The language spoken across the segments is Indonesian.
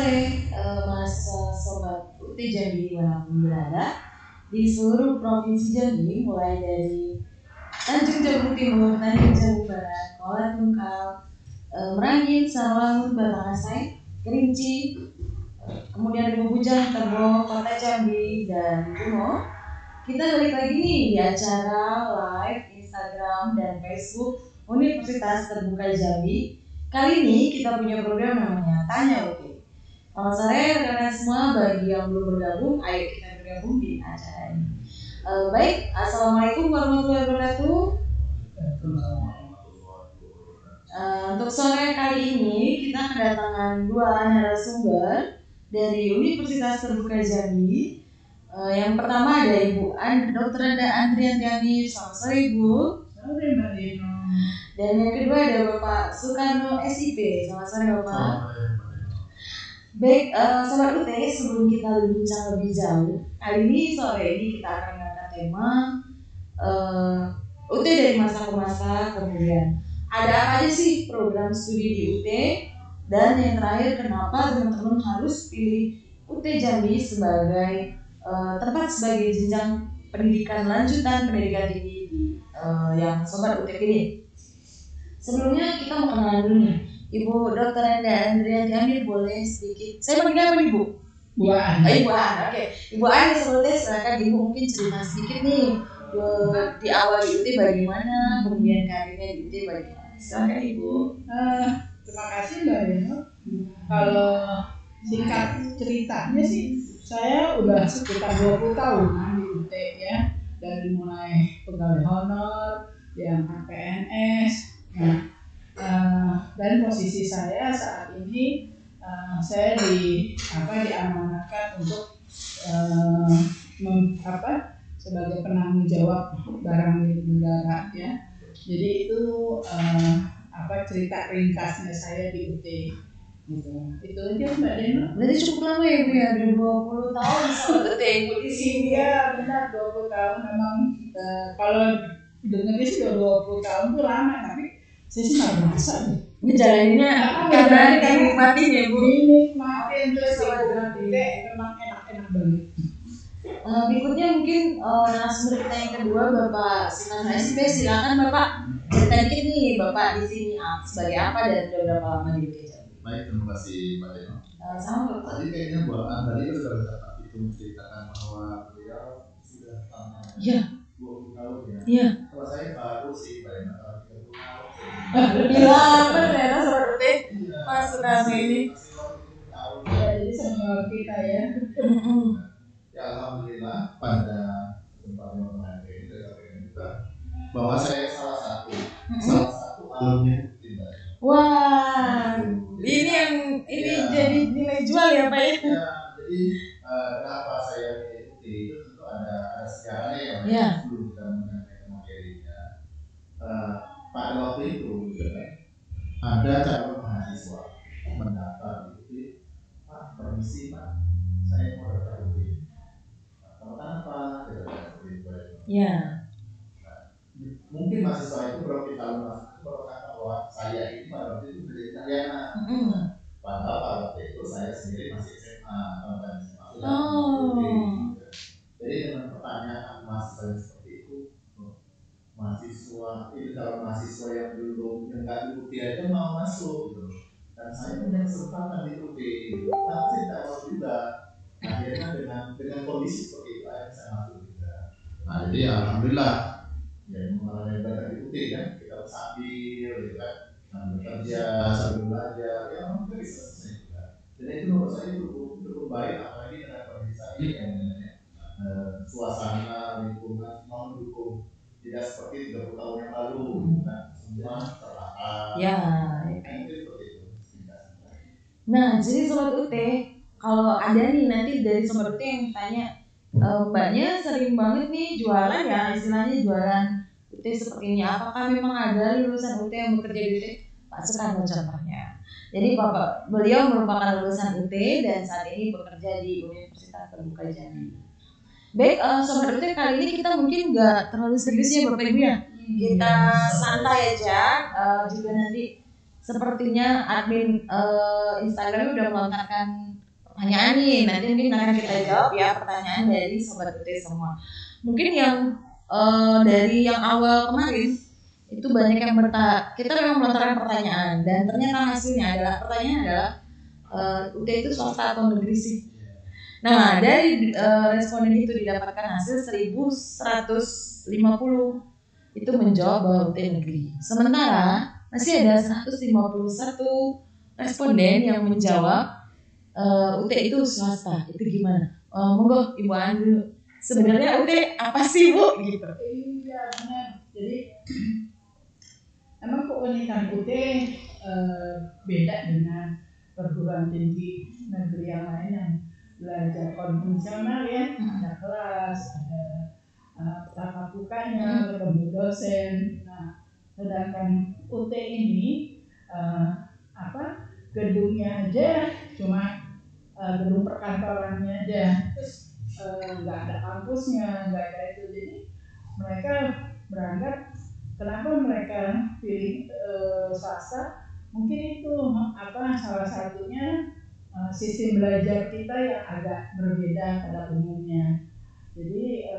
sore Mas Sobat UT Jambi dimanapun berada di seluruh provinsi Jambi, mulai dari Tanjung Jabung Timur, Tanjung Jabung Barat, Kuala Tungkal, Merangin, Sawangun, Batangasai, Kerinci, kemudian Bujang, Tebo, Kota Jambi, dan Kumo. Kita balik lagi nih di acara live Instagram dan Facebook Universitas Terbuka Jambi. Kali ini kita punya program namanya Tanya UT. Selamat sore rekan-rekan semua, bagi yang belum bergabung, ayo kita bergabung di acara ini. Baik, Assalamualaikum warahmatullahi wabarakatuh. Untuk sore kali ini kita kedatangan dua narasumber dari Universitas Terbuka Jambi. Yang pertama ada Ibu Dr. Anda Andriantiani. Selamat sore Ibu. Sore Mbak Dino. Dan yang kedua ada Bapak Soekarno SIP. Selamat sore Bapak. Baik, Sobat UT, sebelum kita berbincang lebih jauh, kali ini sore ini kita akan mengangkat tema UT dari masa ke masa, kemudian ada apa aja sih program studi di UT, dan yang terakhir kenapa teman-teman harus pilih UT Jambi sebagai tempat sebagai jenjang pendidikan lanjutan pendidikan tinggi di yang Sobat UT pilih. Sebelumnya kita mau kenalan dulu nih. Ibu Dr. Anda Andriantiani, boleh sedikit. Saya panggil apa Ibu? Bu An. Ibu An, oke. Ibu An, sebelumnya silakan Ibu mungkin cerita sedikit nih di awal di UT bagaimana, kemudian karirnya di UT bagaimana. Silakan Ibu. Terima kasih Mbak Dino. Kalau singkat ceritanya sih, saya udah sekitar 20 tahunan di UT ya. Dari mulai pegawai honor, yang PNS. Dan posisi saya saat ini saya diamanatkan untuk sebagai penanggung jawab barang milik negara ya. Jadi itu cerita ringkasnya saya di UT gitu. Itu aja Mbak Deno. Berarti cukup lama ya Bu ya, udah 20 tahun sama UT Ibu di sini. Iya benar, 20 tahun memang. Kalau dengarnya sih 20 tahun tuh lama, tapi saya sih nggak merasa nih. Ngejalaninnya karena dinikmatin ya Bu. Dinikmatin terus memang enak-enak banget. Berikutnya mungkin narasumber kita yang kedua Bapak Soekarno SIP. Silakan Bapak cerita dikit nih Bapak di sini sebagai apa dan sudah berapa lama di UT Jambi. Baik, terima kasih Mbak Deno. Sama Bapak. Tadi kayaknya Bu An tadi sudah itu menceritakan bahwa beliau sudah lama. Iya. 20 tahun ya. Iya. Kalau saya baru sih Mbak Deno, 30 tahun. Lebih lama ternyata seperti Mas Soekarno ini. Jadi senior kita ya. Ya alhamdulillah pada kesempatan hari ini saya sampaikan juga bahwa saya salah satu alumni UT. Wah, ini jadi nilai jual ya Pak ya? Ya, jadi kenapa saya pilih UT itu tentu ada sejarahnya ya. Sebelum kita menyampaikan materinya. Pada waktu itu ada calon mahasiswa mendaftar di UT. Pak, permisi Pak, saya mau daftar UT. Kenapa? Ya. Mungkin mahasiswa itu berapa tahun berkata bahwa saya ini pada waktu itu menjadi sarjana. Padahal pada waktu itu saya sendiri masih SMA atau SMA sudah. Jadi dengan pertanyaan mahasiswa yang seperti itu, mahasiswa itu kalau mahasiswa yang nggak di UT aja mau masuk gitu. Dan saya punya kesempatan di UT, tapi saya tidak mau juga. Akhirnya dengan kondisi seperti itu akhirnya saya masuk juga. Nah jadi alhamdulillah ya mengalami belajar di UT kan, kita sambil gitu kan, bekerja sambil belajar, ya kita bisa selesai juga. Jadi itu menurut saya cukup baik, apalagi dengan kondisi saat ini yang suasana lingkungan semua mendukung, tidak seperti 30 tahun yang lalu kan, semua terlalu. Ya. Itu seperti itu. Nah jadi Sobat UT, kalau ada nih nanti dari Sobat UT yang tanya, Mbaknya sering banget nih jualan ya, istilahnya jualan UT seperti ini. Apakah memang ada lulusan UT yang bekerja di UT? Pak Soekarno contohnya. Jadi beliau merupakan lulusan UT dan saat ini bekerja di Universitas Terbuka Jambi. Baik, Sobat UT, kali ini kita mungkin nggak terlalu serius ya Bapak Ibu ya. Kita santai aja, juga nanti sepertinya admin Instagram udah melontarkan pertanyaan nih. Nanti mungkin akan kita jawab ya pertanyaan dari Sobat UT semua. Mungkin yang dari yang awal kemarin itu banyak yang kita memang melontarkan pertanyaan dan ternyata hasilnya adalah pertanyaan adalah UT itu swasta atau negeri sih. Nah dari responden itu didapatkan hasil 1150 itu menjawab bahwa UT negeri. Sementara masih ada 151 responden yang menjawab UT itu swasta. Itu gimana? Monggo Ibu An dulu. Sebenarnya UT apa sih Bu? Gitu. Iya benar. Jadi emang keunikan UT beda dengan perguruan tinggi negeri yang lain yang belajar konvensional ya, ada kelas, ada tatap mukanya, ketemu dosen. Nah, sedangkan UT ini gedungnya aja cuma gedung perkantorannya aja, terus nggak ada kampusnya, nggak ada itu. Jadi mereka berangkat. Kenapa mereka pilih swasta? Mungkin itu salah satunya sistem belajar kita yang agak berbeda pada umumnya. Jadi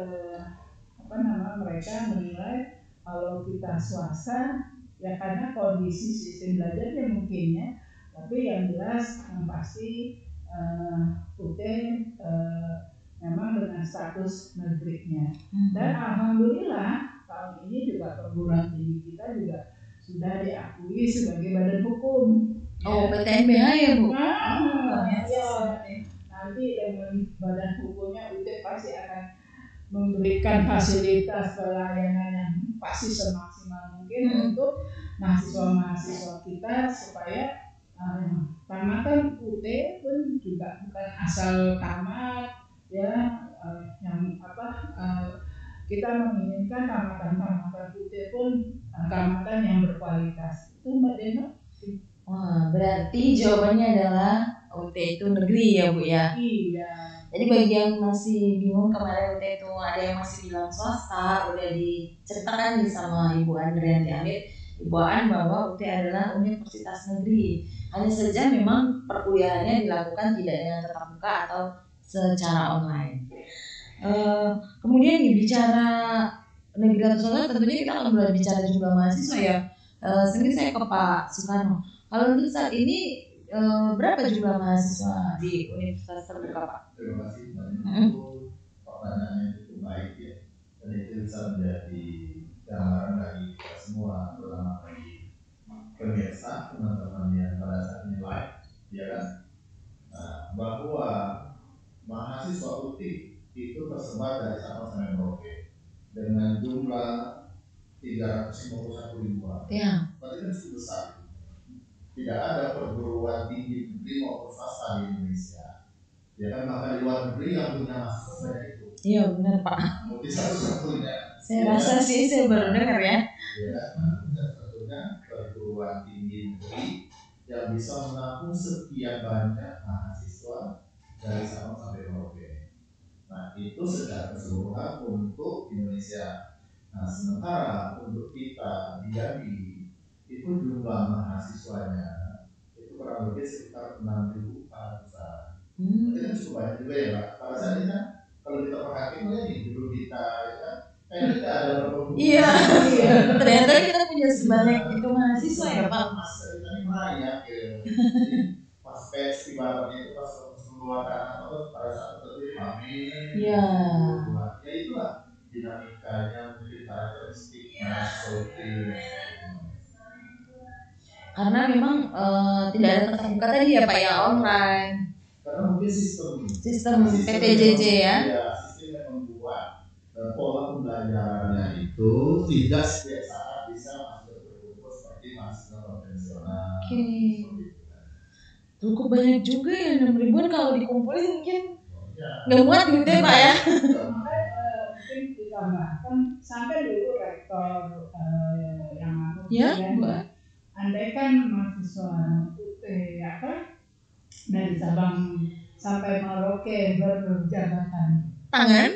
mereka menilai kalau kita swasta ya karena kondisi sistem belajarnya mungkin ya. Tapi yang jelas yang pasti UT memang dengan status negerinya. Dan alhamdulillah tahun ini juga perguruan tinggi kita juga sudah diakui sebagai badan hukum. Oh, PTNBH ya Bu? Nanti dengan badan hukumnya UT pasti akan memberikan fasilitas pelayanan yang pasti semaksimal mungkin untuk mahasiswa-mahasiswa kita supaya tamatan UT pun juga bukan asal tamat ya, kita menginginkan tamatan-tamatan UT pun tamatan yang berkualitas. Itu Mbak Deno. Wah, berarti jawabannya adalah UT itu negeri ya Bu ya? Iya. Jadi bagi yang masih bingung kemarin UT itu ada yang masih bilang swasta, udah diceritakan nih sama Ibu Andrianti Amit, Ibu An bahwa UT adalah universitas negeri. Hanya saja memang perkuliahannya dilakukan tidak dengan tatap muka atau secara online. Kemudian nih bicara negeri atau swasta, tentunya kita akan mulai bicara jumlah mahasiswa ya. Sendiri saya ke Pak Soekarno. Kalau untuk saat ini berapa jumlah mahasiswa di Universitas Terbuka Pak? Terima kasih Itu pertanyaannya cukup baik ya. Dan itu bisa menjadi gambaran bagi kita semua, terutama bagi pemirsa, teman-teman yang pada saat ini live, ya kan? Nah, bahwa mahasiswa UT itu tersebar dari Sabang sampai Merauke dengan jumlah 351 ribuan. Ya. Berarti kan cukup besar. Tidak ada perguruan tinggi negeri maupun swasta di Indonesia. Ya kan, bahkan di luar negeri yang punya mahasiswa sebanyak itu. Iya benar Pak. Mungkin satu-satunya. Saya rasa sih saya baru dengar ya. Ya, satu-satunya perguruan tinggi negeri yang bisa menampung sekian banyak mahasiswa dari Sabang sampai Merauke. Nah, itu secara keseluruhan untuk Indonesia. Nah, sementara untuk kita di Jambi itu jumlah mahasiswanya itu kurang lebih sekitar 6.400-an. Itu kan cukup banyak juga ya Pak. Pada saat ini kan kalau kita perhatikan ya nih gedung kita ya kan, kayak kita ada berapa guru. Iya. Ternyata kita punya sebanyak itu mahasiswa ya Pak. Masa kita ini banyak ya. Pas pes ibaratnya itu pas keluarkan atau pada saat tertentu amin. Iya. Ya itulah dinamikanya, mungkin karakteristik mahasiswa itu. Karena memang tidak ada tatap muka tadi ya Pak ya, online. Karena mungkin sistem PTJJ ya. Ya, sistem yang membuat pola pembelajarannya itu tidak setiap saat bisa masuk berkumpul seperti mahasiswa konvensional. Oke. Cukup banyak juga ya, 6.000-an kalau dikumpulin mungkin nggak muat gitu ya Pak ya. Mungkin ditambahkan sampai dulu rektor yang Buat andaikan mahasiswa UT dari Sabang sampai Merauke berjabatan tangan,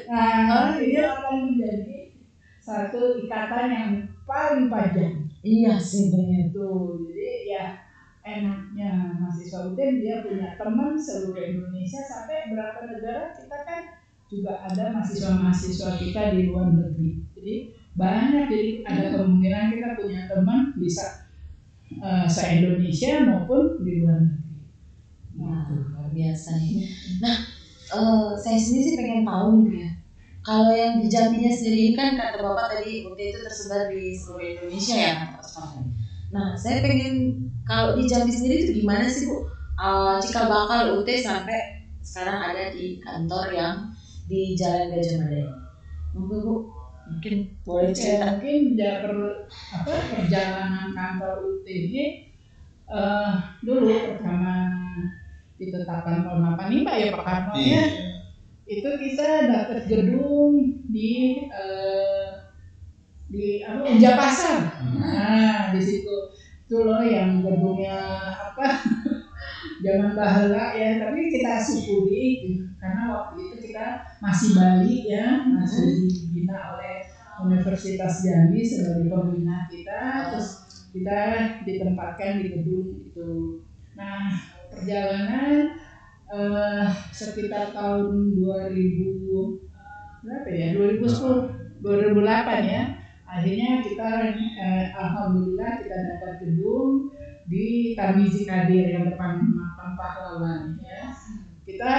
ini akan menjadi satu ikatan yang paling panjang. Iya sih benar. Tuh, jadi ya enaknya mahasiswa UTEN dia punya teman seluruh Indonesia sampai berapa negara. Kita kan juga ada mahasiswa-mahasiswa kita di luar negeri. Jadi banyak, jadi ada kemungkinan kita punya teman bisa se-Indonesia maupun di luar negeri. Wah, luar biasa nih. Nah, saya sendiri sih pengen tahu nih ya. Kalau yang di Jambinya sendiri kan kata Bapak tadi UT itu tersebar di seluruh Indonesia ya kata Pak. Nah, saya pengen kalau di Jambi sendiri itu gimana sih Bu? Cikal bakal UT sampai sekarang ada di kantor yang di Jalan Gajah Mada ini. Mungkin Bu, mungkin boleh cerita. Mungkin perjalanan kantor UT ini dulu pertama ditetapkan tahun 85 ya Pak Karno ya. Itu kita dapat gedung di Unja Pasar. Nah, di situ itu loh yang gedungnya zaman bahala ya, tapi kita syukuri karena waktu itu kita masih bayi ya, masih dibina oleh Universitas Jambi sebagai pembina kita, terus kita ditempatkan di gedung itu. Nah, perjalanan sekitar tahun 2010, 2008 ya. Akhirnya kita alhamdulillah kita dapat gedung di Tarmizi Kadir yang depan makam pahlawan ya. Kita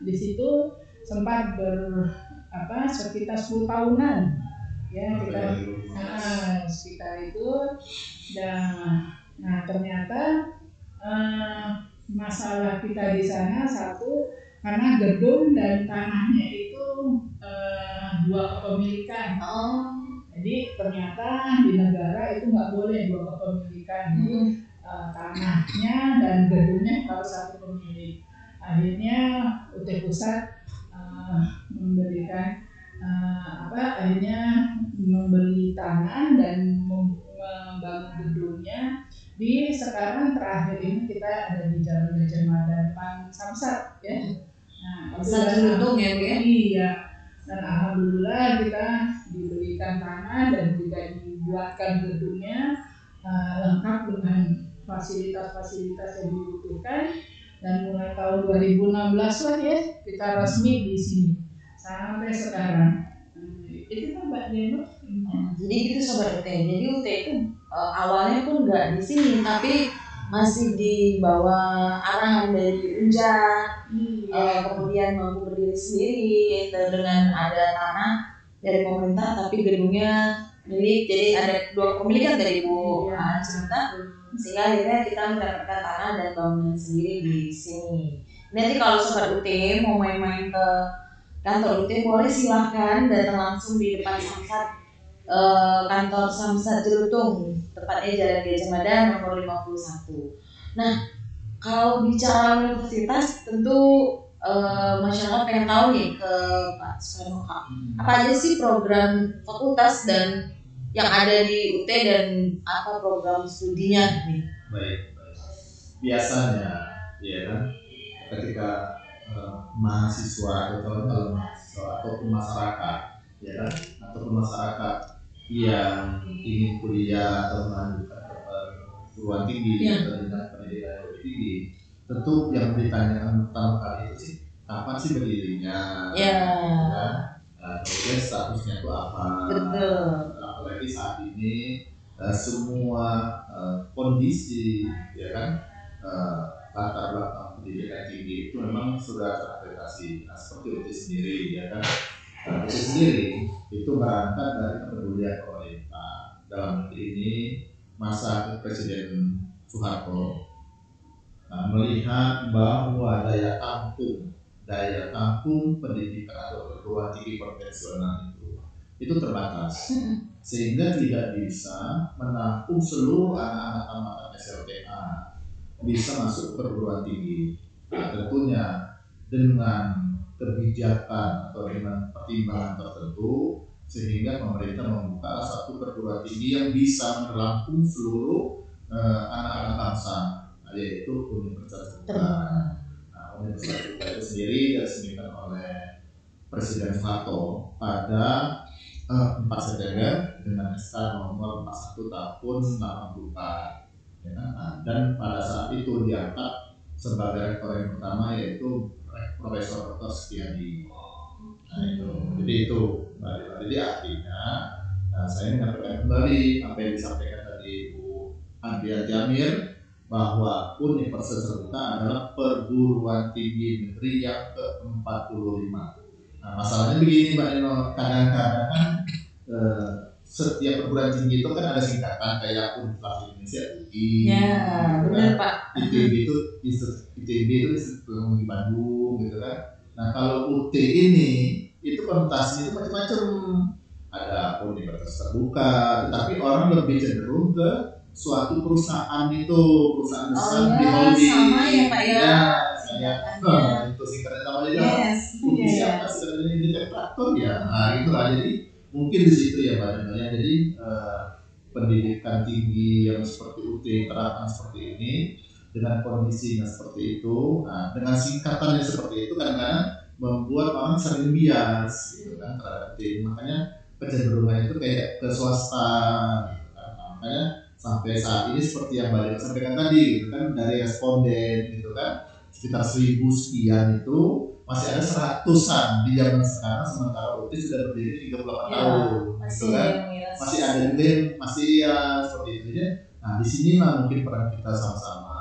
di situ sempat sekitar 10 tahunan ya kita sekitar itu. Dan ternyata masalah kita di sana satu karena gedung dan tanahnya itu dua kepemilikan. Jadi ternyata di negara itu nggak boleh dua kepemilikan. Jadi tanahnya dan gedungnya harus satu pemilik. Akhirnya UT Pusat akhirnya membeli tanah dan membangun gedungnya. Di sekarang terakhir ini kita ada di Jalan Gajah Mada depan Samsat ya. Nah, Gedung ya Bu ya. Iya. Dan alhamdulillah kita diberikan tanah dan juga dibuatkan gedungnya lengkap dengan fasilitas-fasilitas yang dibutuhkan. Dan mulai tahun 2016 lah ya kita resmi di sini sampai sekarang. Itu kan Mbak Jeno. Jadi gitu Sobat UT. Jadi UT itu awalnya pun nggak di sini, tapi masih di bawah arahan dari Unja. Kemudian mampu berdiri sendiri dengan ada tanah dari pemerintah, tapi gedungnya milik. Jadi ada dua kepemilikan dari Bu cerita, sehingga akhirnya kita mendapatkan tanah dan bangunan sendiri di sini. Nanti kalau Sobat UT mau main-main ke kantor UT boleh silahkan datang langsung di depan Samsat, kantor Samsat Jelutung, tepatnya Jalan Gajah Mada nomor 51. Nah, kalau bicara universitas tentu masyarakat pengen tahu nih ke Pak Soeno, apa aja sih program fakultas dan yang ada di UT dan apa program studinya nih? Baik. Biasanya ya kan ketika mahasiswa atau calon mahasiswa ataupun masyarakat ya kan ataupun masyarakat yang ingin kuliah atau melanjutkan ke perguruan tinggi atau jenjang pendidikan yang lebih tinggi, tentu yang ditanyakan pertama kali itu sih kapan sih berdirinya, kemudian statusnya itu apa. Betul. Apalagi saat ini semua kondisi ya kan latar belakang pendidikan tinggi itu memang sudah terakreditasi. Nah, seperti UT sendiri ya kan, UT sendiri itu berangkat dari kepedulian pemerintah. Dalam negeri ini masa Presiden Soeharto melihat bahwa daya tampung pendidikan atau perguruan tinggi konvensional itu terbatas, sehingga tidak bisa menampung seluruh anak-anak tamatan SLTA bisa masuk perguruan tinggi. Nah, tentunya dengan kebijakan atau dengan pertimbangan tertentu, sehingga pemerintah membuka satu perguruan tinggi yang bisa menampung seluruh anak-anak bangsa, yaitu Universitas Terbuka. Nah, Universitas Terbuka itu sendiri diresmikan oleh Presiden Soeharto pada 4 September dengan SK nomor 41 tahun 84. ya kan? Nah, dan pada saat itu diangkat sebagai rektor yang pertama yaitu Profesor Dr. Setiadi. Nah itu, jadi itu Mbak Dewa. Jadi artinya saya menyampaikan kembali apa yang disampaikan tadi Bu Andrea Jamir, bahwa Universitas Terbuka adalah perguruan tinggi negeri yang ke-45. Nah masalahnya begini Mbak Eno, kadang-kadang kan setiap perguruan tinggi itu kan ada singkatan kayak Universitas Indonesia UI, Ya, gitu benar kan. Pak. ITB itu Institut di Bandung, gitu kan. Nah kalau UT ini itu konotasinya itu macam-macam. Ada universitas terbuka, tetapi orang lebih cenderung ke suatu perusahaan besar di holding. Sama ya Pak ya. Saya itu singkatnya sama dia. Yes. Siapa sebenarnya ini kontraktor ya? Nah itulah, jadi mungkin di situ ya Pak Daniel. Jadi pendidikan tinggi yang seperti UT terapkan seperti ini dengan kondisinya seperti itu, nah, dengan singkatannya seperti itu kadang-kadang membuat orang sering bias gitu kan terhadap UT. Makanya kecenderungan itu kayak ke swasta gitu kan. Nah, makanya sampai saat ini seperti yang Mbak Dewa sampaikan tadi gitu kan, dari responden gitu kan sekitar 1000 sekian itu masih ada 100-an di zaman sekarang, sementara UT sudah berdiri 38 tahun gitu kan. Masih ada juga yang masih ya seperti itu ya. Nah disinilah mungkin peran kita sama-sama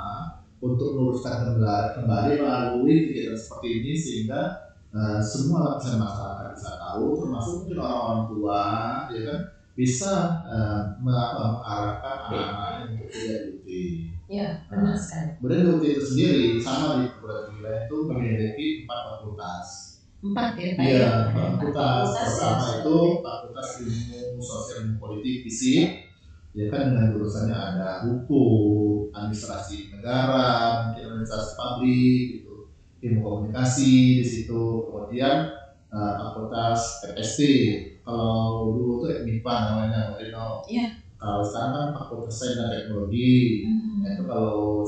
untuk meluruskan kembali melalui kegiatan seperti ini sehingga semua lapisan masyarakat bisa tahu, termasuk mungkin orang-orang tua ya kan, bisa mengarahkan anak-anak untuk kuliah di UT. Ya, benar sekali. Kemudian UT itu sendiri sama di perguruan tinggi lain itu memiliki 4 fakultas. 4 ya Pak? Iya, fakultas pertama itu Fakultas Ilmu Sosial dan Politik FISIP, ya kan, dengan jurusannya ada hukum, administrasi negara, mungkin administrasi pabrik, gitu, ilmu komunikasi di situ. Kemudian Fakultas FST, kalau dulu tuh MIPA namanya, Iya. Kalau sekarang kan Fakultas Sains dan Teknologi, itu kalau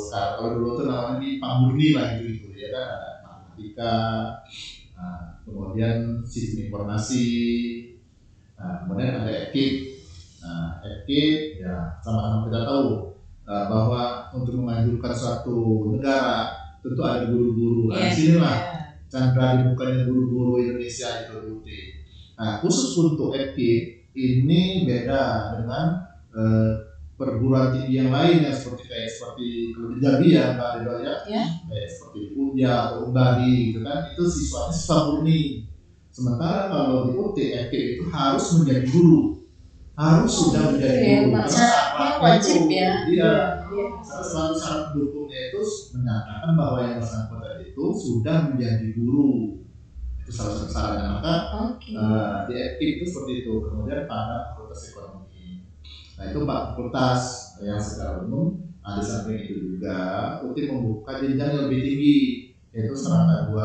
dulu tuh namanya MIPA murni lah gitu ya kan, ada matematika. Nah, kemudian sistem informasi, kemudian ada EKIP. Nah, EKIP ya sama-sama kita tahu bahwa untuk memajukan suatu negara tentu ada guru-guru. Nah, disinilah candra dibukanya guru-guru Indonesia itu UT. Nah, khusus untuk EKIP ini beda dengan perguruan tinggi yang lain yang seperti kalau di Jambi ya Mbak Dewa ya, kayak seperti Unja atau Umbari gitu kan, itu siswanya siswa murni. Sementara kalau di UT FK itu harus menjadi guru, harus sudah menjadi guru. Syaratnya wajib ya. Iya. Salah syarat pendukungnya itu menyatakan bahwa yang bersangkutan itu sudah menjadi guru. Itu salah satu syaratnya. Maka di FK itu seperti itu. Kemudian pada fakultas ekonomi. Nah itu 4 fakultas yang secara umum. Di samping itu juga UT membuka jenjang yang lebih tinggi, yaitu strata 2,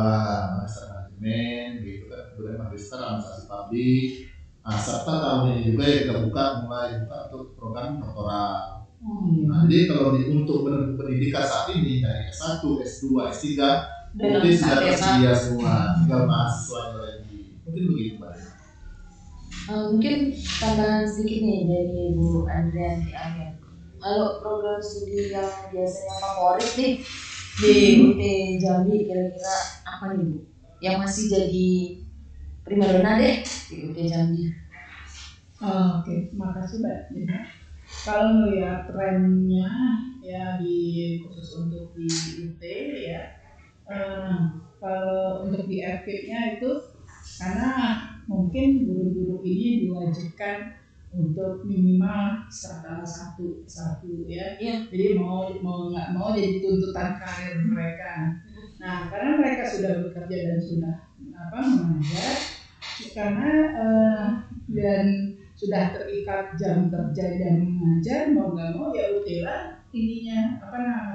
magister manajemen gitu kan, kemudian magister administrasi publik. Serta tahun ini juga yang kita mulai buka untuk program doktoral. Nah jadi kalau untuk menempuh pendidikan saat ini dari S1, S2, S3 UT sudah tersedia semua, tinggal mahasiswanya lagi. Mungkin begitu Mbak. Mungkin tambahan sedikit nih dari Bu Andrianti Agen. Kalau program studi yang biasanya favorit nih di UT Jambi kira-kira apa nih Bu? Yang masih jadi primadona deh di UT Jambi. Oke, makasih Mbak. Kalau melihat trennya ya khusus untuk di UT ya, kalau untuk di FK-nya itu karena mungkin guru-guru ini diwajibkan untuk minimal strata 1 ya. Jadi mau nggak mau jadi tuntutan karir mereka. Nah karena mereka sudah bekerja dan sudah mengajar, karena dan sudah terikat jam kerja dan mengajar, mau nggak mau ya udahlah ininya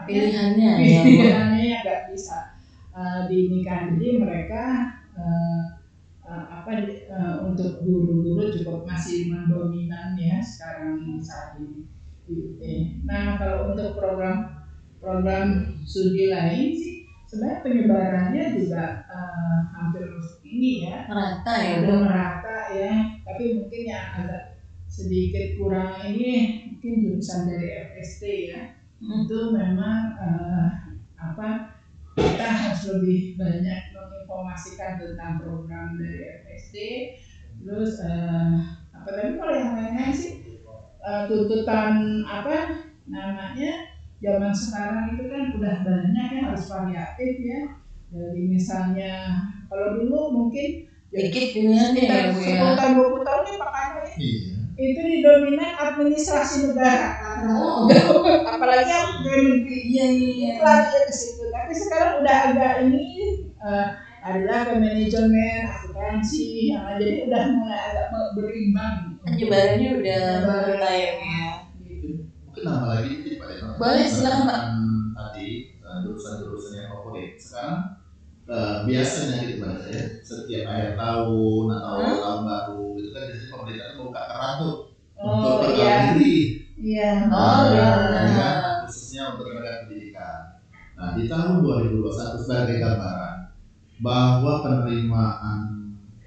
pilihannya yang nggak bisa diinikan. Jadi mereka untuk guru-guru cukup masih mendominan ya sekarang saat ini di UT. Nah kalau untuk program studi lain sih sebenarnya penyebarannya juga hampir ini ya, merata ya, tapi mungkin yang agak sedikit kurang ini mungkin jurusan dari FST ya. itu memang kita harus lebih banyak menginformasikan tentang program dari FSD. Terus tapi kalau yang lain-lain sih tuntutan zaman sekarang itu kan udah banyak yang harus variatif ya. Dari misalnya kalau dulu mungkin dikit pilihannya ya Bu ya. 10 tahun 20 tahun ini pakainya itu didominan administrasi negara. Apalagi yang negeri itu lagi ke situ. Tapi sekarang udah agak ini adalah ke manajemen, akuntansi, jadi udah mulai agak berimbang. Penyebarannya udah merata ya. Mungkin nambah lagi Pak Deno. Boleh silakan Pak. Tadi jurusan-jurusan yang favorit. Sekarang biasanya gitu Pak ya, setiap akhir tahun atau tahun baru itu kan biasanya pemerintah itu membuka keran tuh untuk pegawai negeri. Iya. Khususnya untuk tenaga pendidikan. Nah di tahun 2021 sebagai gambaran bahwa penerimaan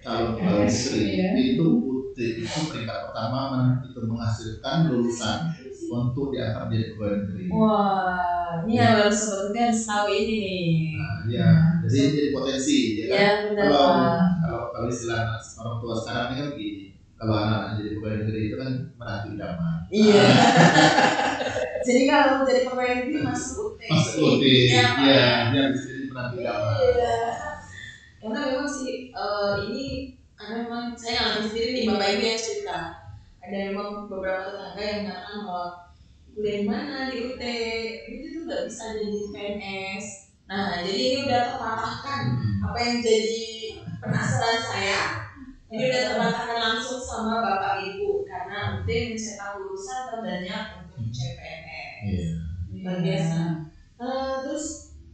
calon pegawai negeri itu UT itu peringkat pertama itu menghasilkan lulusan untuk diangkat menjadi pegawai negeri. Wah, ini harus sebetulnya harus tahu ini nih. Nah, ya, jadi ini jadi potensi, ya kan? Ya, benar. Kalau istilah orang tua sekarang ini kan begini, kalau anak jadi pegawai negeri itu kan menantu idaman. Iya. Jadi kalau jadi pegawai negeri masuk UT. Masuk UT, iya, dia harus jadi menantu idaman. Iya. Karena memang sih ini karena memang saya ngalamin sendiri nih Bapak Ibu yang cerita. Ada memang beberapa tetangga yang mengatakan bahwa kuliah di mana di UT itu tuh nggak bisa jadi PNS. Nah jadi ini udah terpatahkan apa yang jadi penasaran saya. Ini udah terpatahkan langsung sama Bapak Ibu karena UT mencetak lulusan terbanyak untuk CPNS. Luar biasa. Terus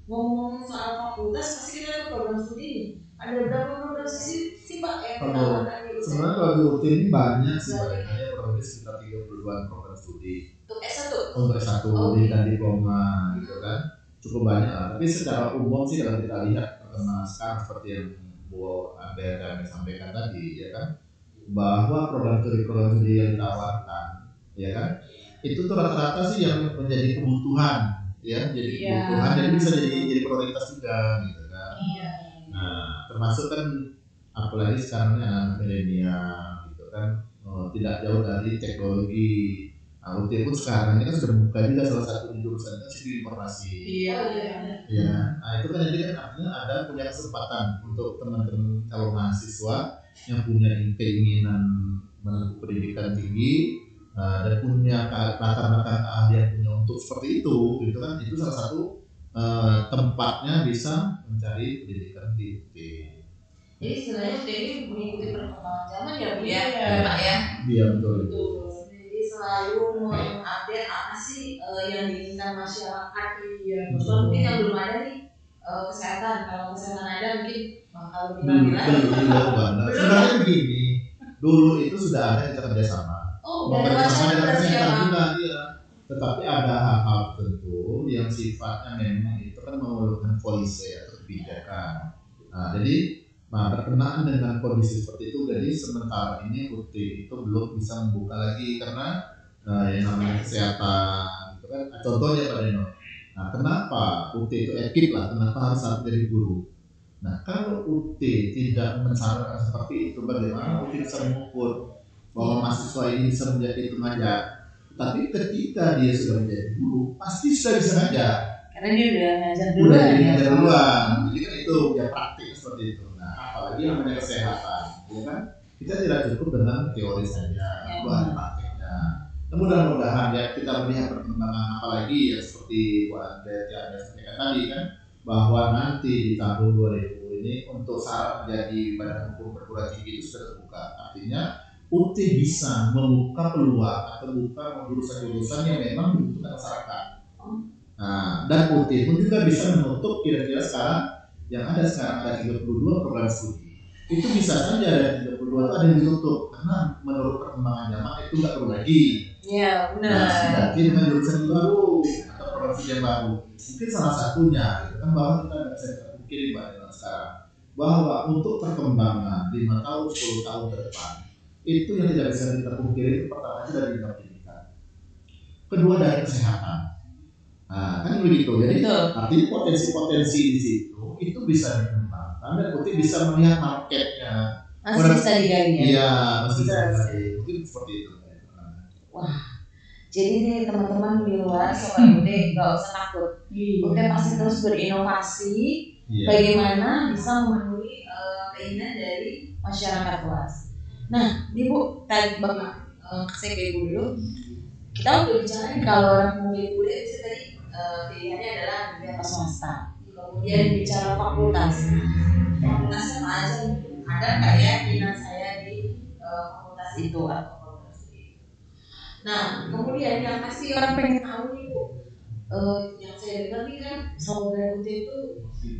ngomong soal fakultas pasti kita ada program studi nih. Ada berapa program sih Pak yang ditawarkan di UT? Sebenarnya kalau di UT ini banyak sih banyaknya kurang lebih sekitar 30-an program studi. Untuk S1? Untuk S1 dan diploma gitu kan cukup banyak. Tapi secara umum sih kalau kita lihat perkembangan sekarang seperti yang Bu Andrea sampaikan tadi ya kan, bahwa program studi yang ditawarkan ya kan itu tuh rata-rata sih yang menjadi kebutuhan ya, jadi kebutuhan jadi bisa jadi prioritas juga gitu kan. Nah termasuk kan apalagi sekarang ini anak milenial gitu kan, tidak jauh dari teknologi. Nah, UT pun sekarang ini kan sudah membuka juga salah satu jurusan kan segi informasi. Iya. Nah itu kan jadi kan artinya ada punya kesempatan untuk teman-teman calon mahasiswa yang punya keinginan menempuh pendidikan tinggi dan punya latar belakang keahlian punya untuk seperti itu, gitu kan itu salah satu tempatnya bisa mencari pendidikan di UT. Jadi sebenarnya UT ini mengikuti perkembangan zaman ya Bu ya, Pak ya. Iya betul. Jadi selalu mengupdate apa sih yang diinginkan masyarakat. Iya. Mungkin yang belum ada nih kesehatan. Kalau kesehatan ada mungkin bakal bilang-bilang. Sebenarnya begini, dulu itu sudah ada kita kerjasama. Kerjasama dengan kesehatan juga dia. Tetapi ada hal-hal tertentu yang sifatnya memang itu kan memerlukan polisi atau kebijakan. Nah, jadi berkenaan dengan kondisi seperti itu, jadi sementara ini UT itu belum bisa membuka lagi karena yang namanya kesehatan, gitu kan. Contohnya Pak Deno. Nah, kenapa UT itu ekip lah? Kenapa harus jadi guru? Nah, kalau UT tidak mensyaratkan seperti itu, bagaimana UT bisa mengukur bahwa mahasiswa ini bisa menjadi itu ngajar? Tapi ketika dia sudah menjadi guru, pasti sudah bisa ngajar. Karena dia udah ngajar duluan. Udah ngajar duluan. Jadi kan itu ya praktik seperti itu. Nah, apalagi namanya kesehatan, ya kan? Kita tidak cukup dengan teori saja, perlu ada praktiknya. Mudah-mudahan ya kita melihat perkembangan apalagi ya seperti Bu Andrea sampaikan tadi kan, bahwa nanti di tahun 2000 ini untuk syarat menjadi badan hukum perguruan tinggi itu sudah terbuka. Artinya UT bisa membuka peluang atau membuka jurusan-jurusan yang memang dibutuhkan masyarakat. Nah, dan UT pun juga bisa menutup kira-kira sekarang yang ada sekarang ada 32 program studi. Itu bisa saja dari 32 itu ada yang ditutup karena menurut perkembangan zaman itu nggak perlu lagi. Iya benar. Nah, sedangkan dengan jurusan baru atau program studi yang baru, mungkin salah satunya gitu kan, bahwa kita nggak bisa terpungkiri sekarang bahwa untuk perkembangan 5 tahun 10 tahun ke depan itu yang tidak bisa kita pungkiri itu pertama itu dari bidang pendidikan, kedua dari kesehatan, Nah, kan begitu. Jadi Betul. artinya potensi-potensi di situ itu bisa dikembangkan dan Uti bisa melihat marketnya. Masih bisa digali ya. Iya, masih bisa digali. Mungkin seperti itu. Wah, jadi nih teman-teman di luar sobat Ute nggak usah takut. Ute pasti terus berinovasi. Iya. Bagaimana bisa memenuhi keinginan dari masyarakat luas. Nah, Ibu tadi Bapak saya ke Ibu dulu. Kita udah bicara nih kalau orang memilih kuliah itu tadi pilihannya adalah di atas swasta. Kemudian bicara fakultas. Fakultas apa aja? Ada nggak ya minat saya di fakultas itu atau fakultas itu? Nah, kemudian yang pasti orang pengen tahu nih Bu, yang saya dengar nih kan Saudara Ute itu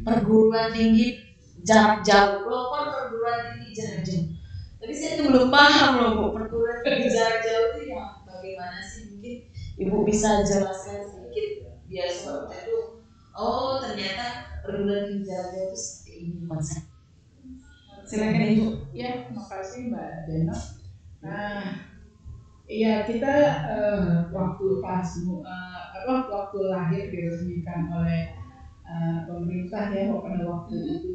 perguruan tinggi jarak jauh, pelopor perguruan tinggi jarak jauh. Tapi saya itu belum paham loh Bu, perguruan tinggi jarak jauh itu yang bagaimana sih? Mungkin Ibu bisa jelaskan sedikit biar sobat Ute itu, oh ternyata perguruan tinggi jarak jauh itu seperti ini konsep. Silakan Ibu. Ya, makasih Mbak Dena. Nah, iya kita waktu pas waktu lahir diresmikan oleh pemerintah ya pada waktu itu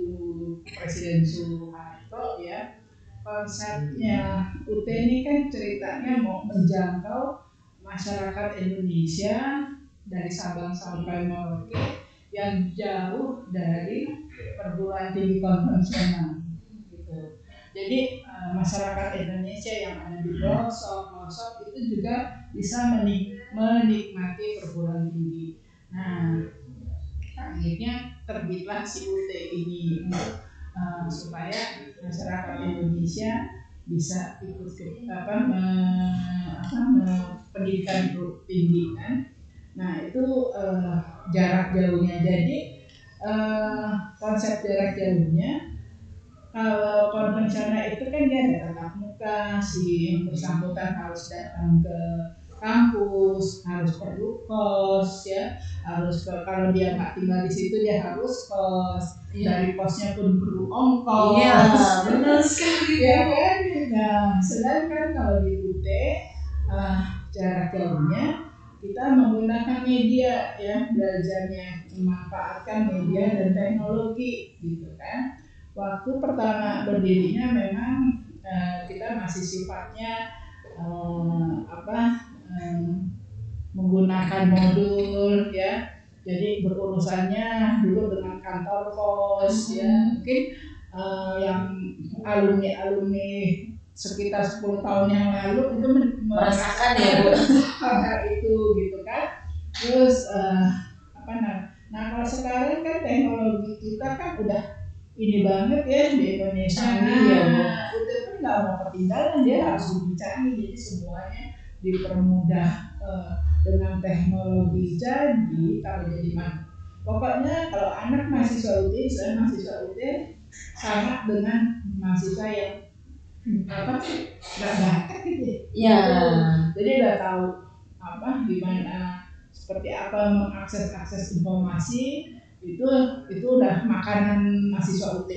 Presiden Soeharto ya, konsepnya UT ini kan ceritanya mau menjangkau masyarakat Indonesia dari Sabang sampai Merauke yang jauh dari perguruan tinggi konvensional gitu. Jadi masyarakat Indonesia yang ada di pelosok itu juga bisa menikmati perguruan tinggi. Nah, akhirnya terbitlah si UT ini supaya masyarakat Indonesia bisa ikut pendidikan tinggi kan. Nah itu jarak jauhnya. Jadi konsep jarak jauhnya, kalau konvensional itu kan dia ada tatap muka, si yang bersangkutan harus datang ke kampus, harus perlu kos ya, harus kalau dia nggak tinggal di situ dia harus kos, dari kosnya pun perlu ongkos. Iya, benar sekali ya kan. Nah, sedangkan kalau di UT jarak jauhnya kita menggunakan media ya, belajarnya memanfaatkan media dan teknologi gitu kan. Waktu pertama berdirinya memang kita masih sifatnya menggunakan modul ya, jadi berurusannya dulu dengan kantor pos ya, mungkin yang alumni sekitar 10 tahun yang lalu itu merasakan ya Bu hal itu gitu kan. Terus nah kalau sekarang kan teknologi kita kan udah ini banget ya di Indonesia. Nah, itu pun nggak mau ketinggalan, dia harus lebih canggih, jadi semuanya dipermudah dengan teknologi. Jadi kalau jadi pokoknya kalau anak mahasiswa UT, saya mahasiswa UT sama dengan mahasiswa yang nggak bakat gitu ya. Jadi udah tahu gimana, seperti apa mengakses informasi, itu udah makanan mahasiswa UT.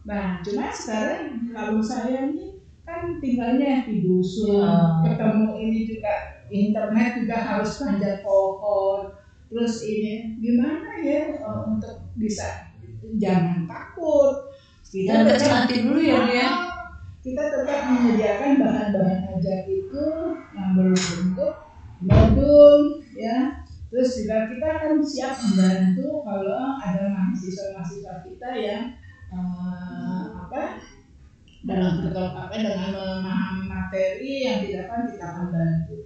Nah cuma sekarang kalau saya ini kan tinggalnya di dusun, ketemu ini juga internet juga harus panjat pohon, terus ini gimana ya untuk bisa, jangan takut, kita tetap dulu ya kita tetap menyediakan bahan-bahan ajar itu yang berbentuk modul ya. Terus juga kita akan siap membantu kalau ada mahasiswa-mahasiswa kita yang dengan memahami materi yang tidak akan kita akan bantu.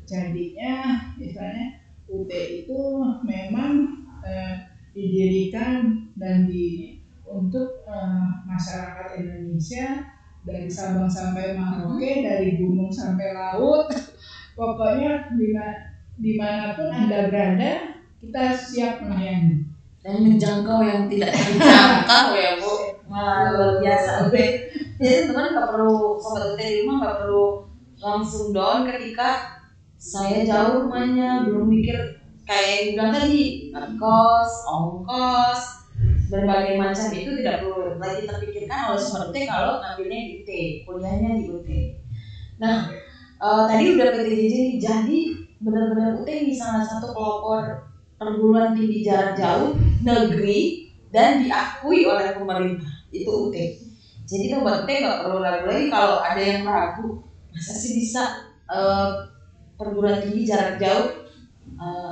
Jadinya misalnya UT itu memang didirikan dan untuk masyarakat Indonesia dari Sabang sampai Merauke, dari gunung sampai laut, pokoknya dimanapun Anda berada, kita siap melayani dan menjangkau yang tidak terjangkau ya Bu. Luar biasa. Jadi teman-teman nggak perlu, sobat UT di rumah nggak perlu langsung down ketika saya jauh rumahnya, belum mikir kayak yang bilang tadi kos, ongkos, berbagai macam itu tidak perlu lagi terpikirkan oleh sobat UT kalau ngambilnya di UT, kuliahnya di UT. Nah, tadi udah PTJJ, jadi benar-benar UT ini salah satu pelopor perguruan tinggi jarak jauh negeri dan diakui oleh pemerintah, itu UT. Jadi Sobat UT nggak perlu ragu lagi kalau ada yang ragu, masa sih bisa perguruan tinggi jarak jauh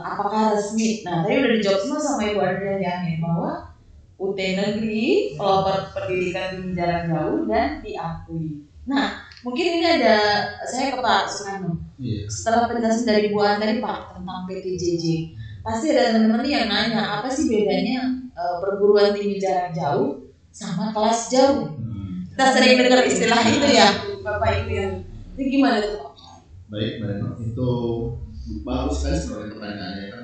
apakah resmi? Nah tadi udah dijawab semua sama Ibu Adriani bahwa UT negeri pelopor pendidikan tinggi jarak jauh dan diakui. Nah mungkin ini ada saya ke Pak Sukarno. Setelah penjelasan dari Bu An tadi Pak tentang PTJJ, pasti ada teman-teman yang nanya apa sih bedanya perguruan tinggi jarak jauh sama kelas jauh. Kita sering dengar istilah itu ya Bapak Ibu ya. Itu gimana tuh Pak? Baik Mbak Reno, itu bagus sekali sebenarnya pertanyaannya kan.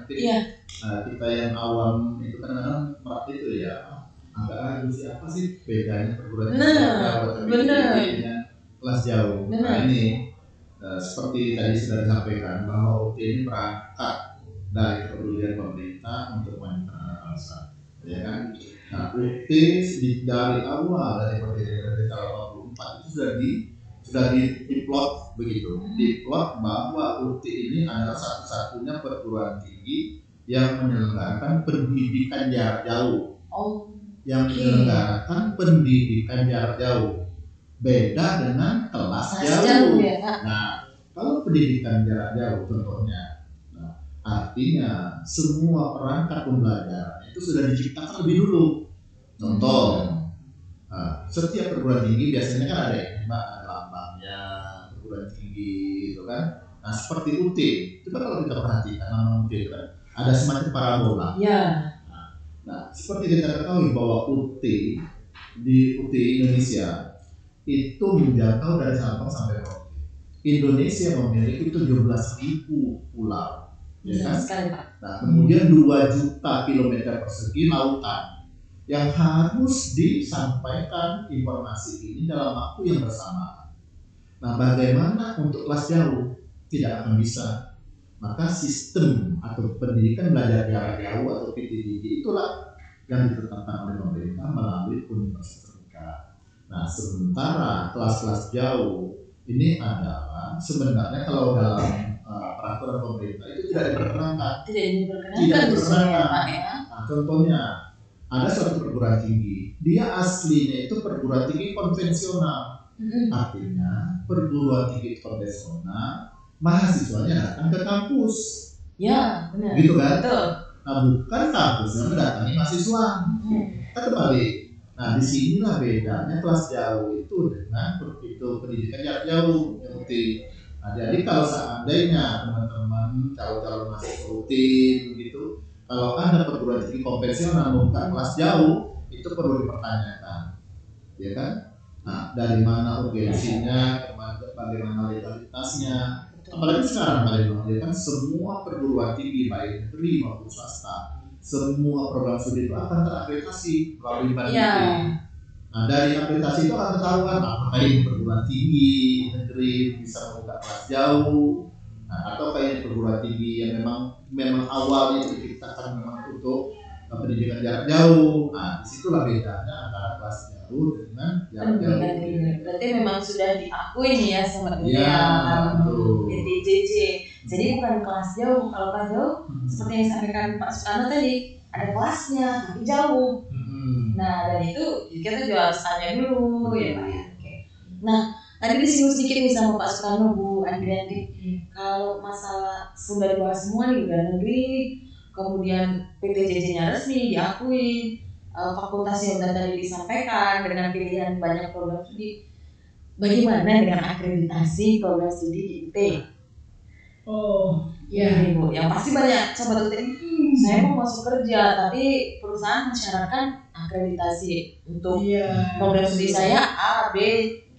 Kita yang awam itu kadang-kadang merak itu ya agak ragu sih apa sih bedanya perguruan tinggi jarak jauh atau dengan kelas jauh. Nah ini seperti tadi sudah disampaikan bahwa UT ini berangkat dari kepedulian pemerintah untuk wanita bangsa, ya kan? Nah UT dari awal dari pendirian dari tahun 84 itu sudah diplot begitu, diplot bahwa UT ini adalah satu-satunya perguruan tinggi yang menyelenggarakan pendidikan jarak jauh. Yang menyelenggarakan pendidikan jarak jauh. Beda dengan kelas jauh. Ya, nah, kalau pendidikan jarak jauh contohnya, artinya semua perangkat pembelajaran itu sudah diciptakan lebih dulu. Contoh, setiap perguruan tinggi biasanya kan ada lambangnya perguruan tinggi gitu kan. Nah seperti UT, coba kalau kita perhatikan nama UT itu kan ada semacam parabola. Ya. Nah seperti kita ketahui bahwa UT di UT Indonesia itu menjangkau dari Sabang sampai Merauke. Indonesia memiliki 17.000 pulau, ya kan? Nah kemudian 2 juta kilometer persegi lautan yang harus disampaikan informasi ini dalam waktu yang bersamaan. Nah bagaimana untuk kelas jauh? Tidak akan bisa. Maka sistem atau pendidikan belajar jarak jauh atau PTDJ itulah yang ditetapkan oleh pemerintah melalui universitas terbuka. Nah sementara kelas-kelas jauh ini adalah sebenarnya kalau dalam peraturan pemerintah itu tidak diperkenankan. Tidak diperkenankan. Nah, contohnya ada suatu perguruan tinggi, dia aslinya itu perguruan tinggi konvensional. Artinya perguruan tinggi konvensional mahasiswanya datang ke kampus. Ya, benar. Gitu kan? Betul. Nah, bukan kampus yang mendatangi mahasiswa. Kita kembali. Nah, disinilah bedanya kelas jauh itu dengan pendidikan jarak jauh yang UT. Nah, jadi kalau seandainya teman-teman calon-calon mahasiswa UT begitu, kalau ada perguruan tinggi konvensional membuka kelas jauh, itu perlu dipertanyakan, ya kan? Nah, dari mana urgensinya, bagaimana legalitasnya, apalagi sekarang ya kan semua perguruan tinggi baik negeri maupun swasta, semua program studi itu akan terakreditasi melalui Badan. Nah, dari akreditasi itu akan ketahuan apakah ini perguruan tinggi negeri bisa membuka kelas jauh, atau kayak perguruan tinggi yang memang awalnya diciptakan memang untuk pendidikan jarak jauh. Nah, disitulah bedanya antara kelas jauh dengan jarak jauh. Berarti memang sudah diakui nih ya sama PTJJ. Jadi bukan kelas jauh. Kalau kelas jauh seperti yang disampaikan Pak Sukarno tadi, ada kelasnya tapi jauh. Nah, dan itu kita juga harus tanya dulu ya Pak ya. Nah, tadi disinggung sedikit nih sama Pak Sukarno, Bu Andrianti. Kalau masalah sudah dibahas semua nih, udah negeri, kemudian PTJJ-nya resmi diakui, fakultas yang tadi disampaikan dengan pilihan banyak program studi. Bagaimana dengan akreditasi program studi di UT? Oh, ya Bu, yang pasti banyak sobat UT. Saya mau masuk kerja, tapi perusahaan mensyaratkan akreditasi untuk program studi saya A, B,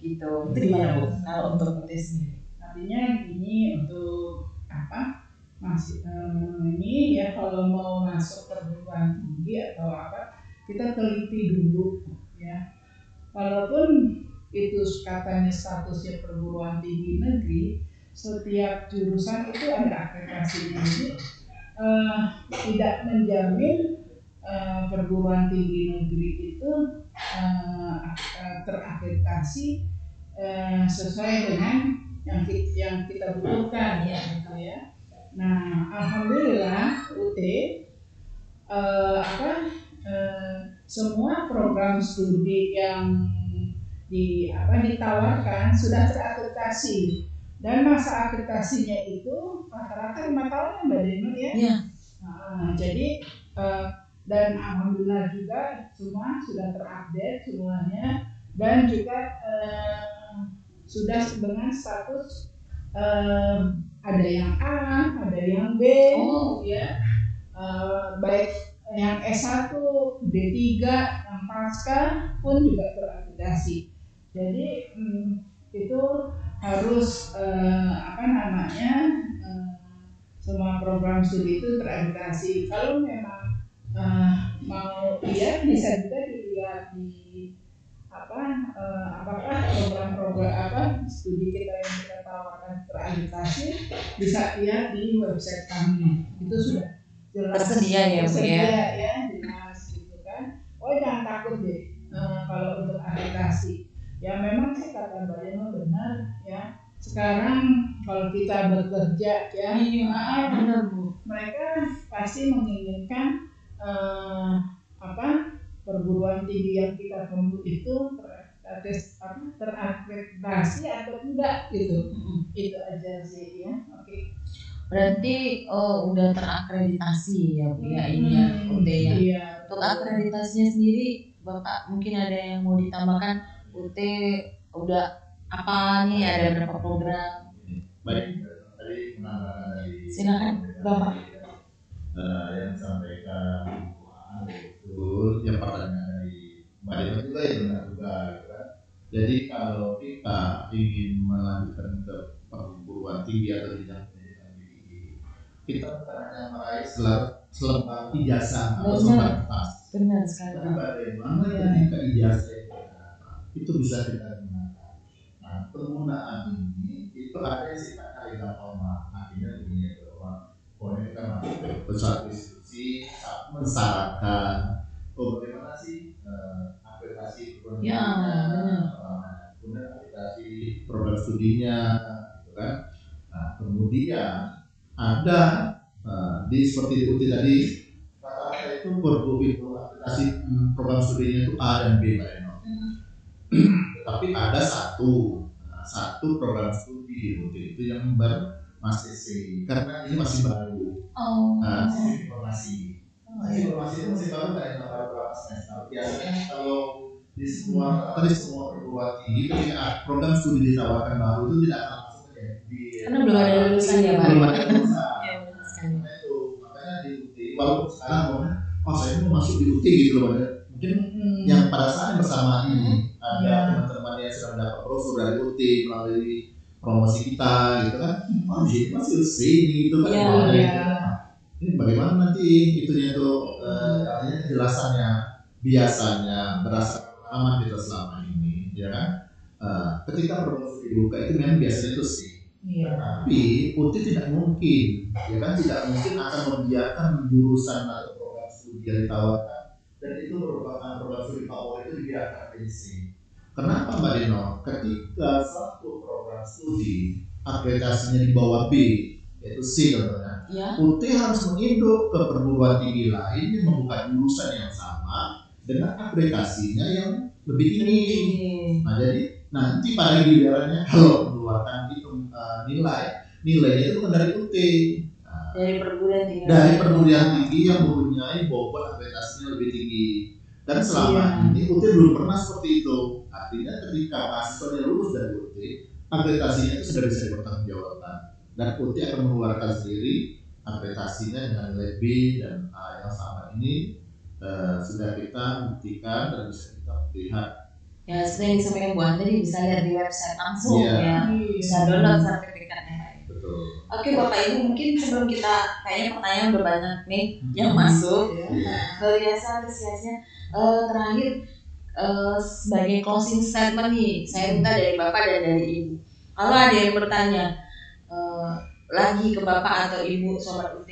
gitu. Itu gimana Bu? Kalau untuk UT sendiri? Artinya gini, untuk apa? Ini ya kalau mau masuk perguruan tinggi atau apa, kita teliti dulu ya. Walaupun itu katanya statusnya perguruan tinggi negeri, setiap jurusan itu ada akreditasinya. Jadi tidak menjamin perguruan tinggi negeri itu terakreditasi sesuai dengan yang kita butuhkan ya gitu ya. Nah, alhamdulillah UT semua program studi yang ditawarkan sudah terakreditasi, dan masa akreditasinya itu rata-rata 5 tahun ya Mbak Deno ya. Iya. Jadi dan alhamdulillah juga semua sudah terupdate semuanya, dan juga sudah dengan status ada yang A, ada yang B, ya, baik yang S1, D3, yang pasca pun juga terakreditasi. Jadi itu harus semua program studi itu terakreditasi. Kalau memang mau lihat, bisa juga dilihat di apakah program-program studi kita yang kita tawarkan terakreditasi, bisa lihat di website kami. Itu sudah jelas Tersedia ya Bu ya. Ya, jelas gitu kan. Jangan takut deh kalau untuk akreditasi. Ya memang sih kata Mbak Deno benar ya. Sekarang kalau kita bekerja ya, benar Bu. Mereka pasti menginginkan perguruan tinggi yang kita tempuh itu terakreditasi atau enggak gitu. Itu aja sih ya. Oke. Berarti udah terakreditasi ya Bu ya ini ya UT-nya. Iya. Untuk akreditasinya sendiri Bapak mungkin ada yang mau ditambahkan, UT udah apa nih, ada berapa program? Baik, tadi menambahkan dari Silakan Bapak. Yang disampaikan itu yang pertanyaan dari Mbak Deno juga ya benar juga gitu kan. Jadi kalau kita ingin melanjutkan ke perguruan tinggi atau jenjang pendidikan tinggi, kita bukan hanya meraih selembar ijazah atau selembar kertas. Benar sekali. Tapi bagaimana ketika ijazah itu bisa kita gunakan. Nah, penggunaan ini itu ada yang sifatnya legal formal. Artinya begini bahwa kita masuk ke suatu institusi mensyaratkan bagaimana sih aplikasi kemudian aplikasi program studinya, gitu kan. Nah, kemudian ada seperti di UT tadi rata-rata itu aplikasi program studinya itu A dan B, Mbak Deno. Tetapi ada satu program studi di UT itu yang masih C, karena ini masih baru. Sistem informasi. Informasi itu masih baru kan, baru berapa semester. Biasanya kalau di semua perguruan tinggi ketika program studi ditawarkan baru itu tidak akan langsung karena belum ada lulusan ya Pak. Belum ada lulusan. Itu makanya di UT walaupun sekarang saya mau masuk di UT gitu loh, mungkin yang pada saat yang bersamaan ini ada teman-teman yang sedang dapat brosur dari UT melalui promosi kita gitu kan, jadi masih sini gitu kan. Ini bagaimana nanti itunya tuh artinya kejelasannya biasanya berdasarkan pengalaman kita selama ini, ya kan. Ketika promosi dibuka itu memang biasanya itu sih. Tapi UT tidak mungkin, ya kan, tidak mungkin akan membiarkan jurusan atau program studi yang ditawarkan dan itu merupakan program studi favorit itu dibiarkan di sini. Kenapa Mbak Deno? Ketika satu program studi akreditasinya di bawah B, yaitu C contohnya, UT harus menginduk ke perguruan tinggi lain yang membuka jurusan yang sama dengan akreditasinya yang lebih tinggi. Nah, jadi nanti pada gilirannya kalau mengeluarkan itu nilainya itu bukan dari UT, dari perguruan tinggi yang mempunyai bobot akreditasinya lebih tinggi. Dan selama ini UT belum pernah seperti itu. Artinya ketika mahasiswa lulus dari UT, akreditasinya itu sudah bisa dipertanggungjawabkan dan UT akan mengeluarkan sendiri akreditasinya dengan nilai B dan A yang sama ini sudah kita buktikan dan bisa kita lihat. Ya, seperti yang disampaikan Bu Anda bisa lihat di website langsung bisa download sertifikatnya. Betul. Oke Bapak Ibu, mungkin sebelum kita kayaknya pertanyaan udah banyak nih yang masuk. Biasa antusiasnya terakhir sebagai closing statement nih, saya minta dari Bapak dan dari Ibu. Kalau ada yang bertanya lagi ke Bapak atau Ibu Sobat UT,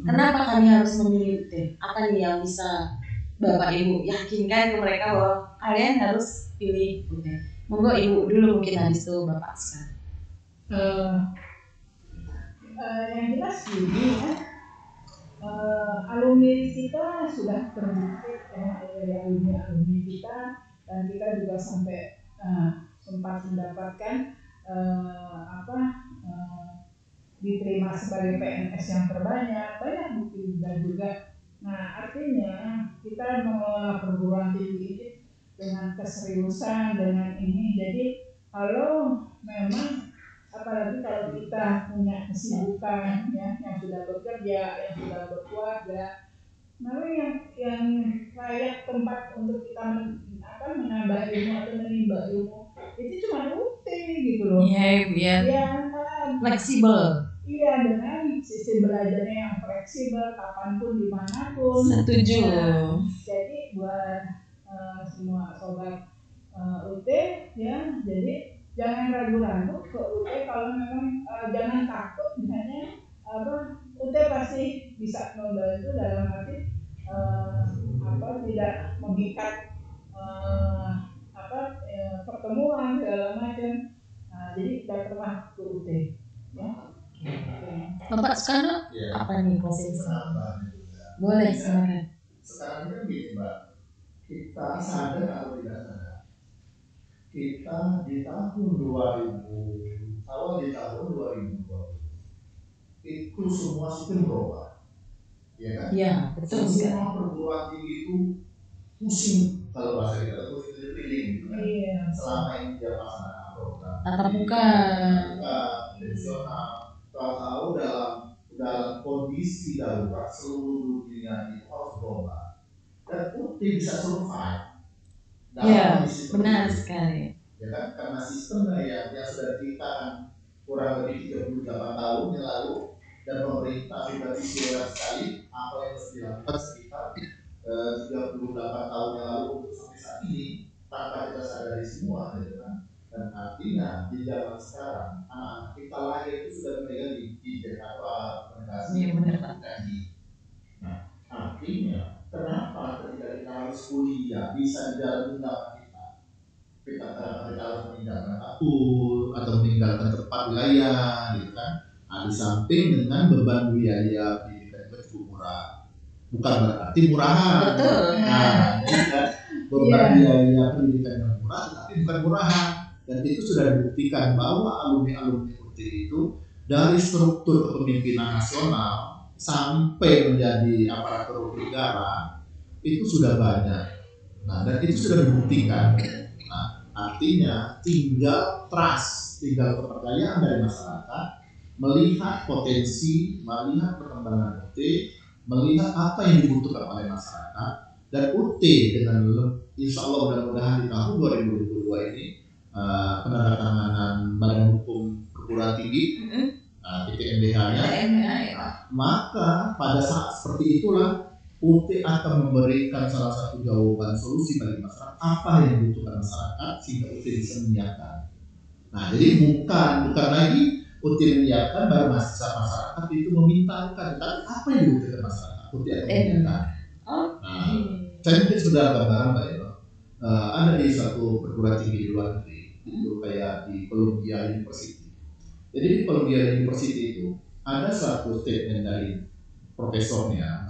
kenapa kami harus memilih UT? Apa nih yang bisa Bapak Ibu yakinkan ke mereka bahwa kalian harus pilih UT? Monggo Ibu dulu, mungkin habis itu Bapak sekarang. Yang jelas gini ya, alumni kita sudah terbukti ya, dari alumni kita, dan kita juga sampai sempat mendapatkan diterima sebagai PNS yang terbanyak, banyak bukti dan juga. Nah, artinya kita mengelola perguruan tinggi ini dengan keseriusan, dengan ini. Jadi kalau memang apalagi kalau kita punya kesibukan ya, yang sudah bekerja, yang sudah berkeluarga, nah yang layak tempat untuk kita menambah ilmu atau menimba ilmu itu cuma UT gitu loh. Iya. Ya, Fleksibel. Iya, dengan sistem belajarnya yang fleksibel, kapanpun dimanapun. Setuju. Ya, jadi buat semua sobat UT ya, jadi jangan ragu-ragu ke UT kalau memang jangan takut, misalnya UT pasti bisa membantu dalam arti tidak mengikat pertemuan segala macam. Jadi datanglah ke UT ya. Bapak sekarang apa nih posisi? Boleh silakan. Sekarang ini kan gini Mbak, kita sadar atau tidak sadar, kita di tahun 2000, awal di tahun 2020 itu semua sistem berubah, ya kan? Iya, betul sekali. Semua perguruan tinggi itu pusing, kalau bahasa kita itu feeling gitu kan. Iya. Selama ini dia melaksanakan program tatap muka, konvensional, tahu dalam kondisi darurat seluruh dunia itu harus berubah, dan UT bisa survive dalam kondisi benar itu. sekali. Ya kan, karena sistemnya yang sudah diciptakan kurang lebih 38 tahun yang lalu, dan pemerintah sudah visioner sekali apa yang harus dilakukan sekitar 38 tahun yang lalu untuk sampai saat ini tanpa kita sadari semua, gitu kan. Dan artinya di zaman sekarang anak-anak kita lahir itu sudah memegang di atau komunikasi teknologi. Nah, artinya kenapa ketika kita harus kuliah bisa di dalam tindakan kita harus meninggalkan akun atau meninggalkan tempat wilayah, gitu kan. Nah, di samping dengan beban biaya pendidikan itu cukup murah, bukan berarti murahan. Nah, jadi kan beban biaya pendidikan yang murah, tapi bukan murahan. Dan itu sudah dibuktikan bahwa alumni UT itu dari struktur kepemimpinan nasional sampai menjadi aparatur negara itu sudah banyak. Nah, dan itu sudah dibuktikan. Nah, artinya tinggal trust, tinggal kepercayaan dari masyarakat, melihat potensi, melihat perkembangan UT, melihat apa yang dibutuhkan oleh masyarakat, dan UT dengan insya Allah mudah-mudahan di tahun 2022 ini penandatanganan Badan Hukum Perguruan Tinggi, PTNBH-nya, maka pada saat seperti itulah UT akan memberikan salah satu jawaban solusi bagi masyarakat apa yang dibutuhkan masyarakat sehingga UT bisa menyiapkan. Nah, jadi bukan lagi UT menyiapkan baru masyarakat itu memintakan, tapi apa yang dibutuhkan masyarakat UT akan menyiapkan. Nah, saya mungkin sudah gambaran Pak Eno, ada di satu perguruan tinggi di luar negeri itu kayak di Columbia University. Jadi di Columbia University itu ada suatu statement dari profesornya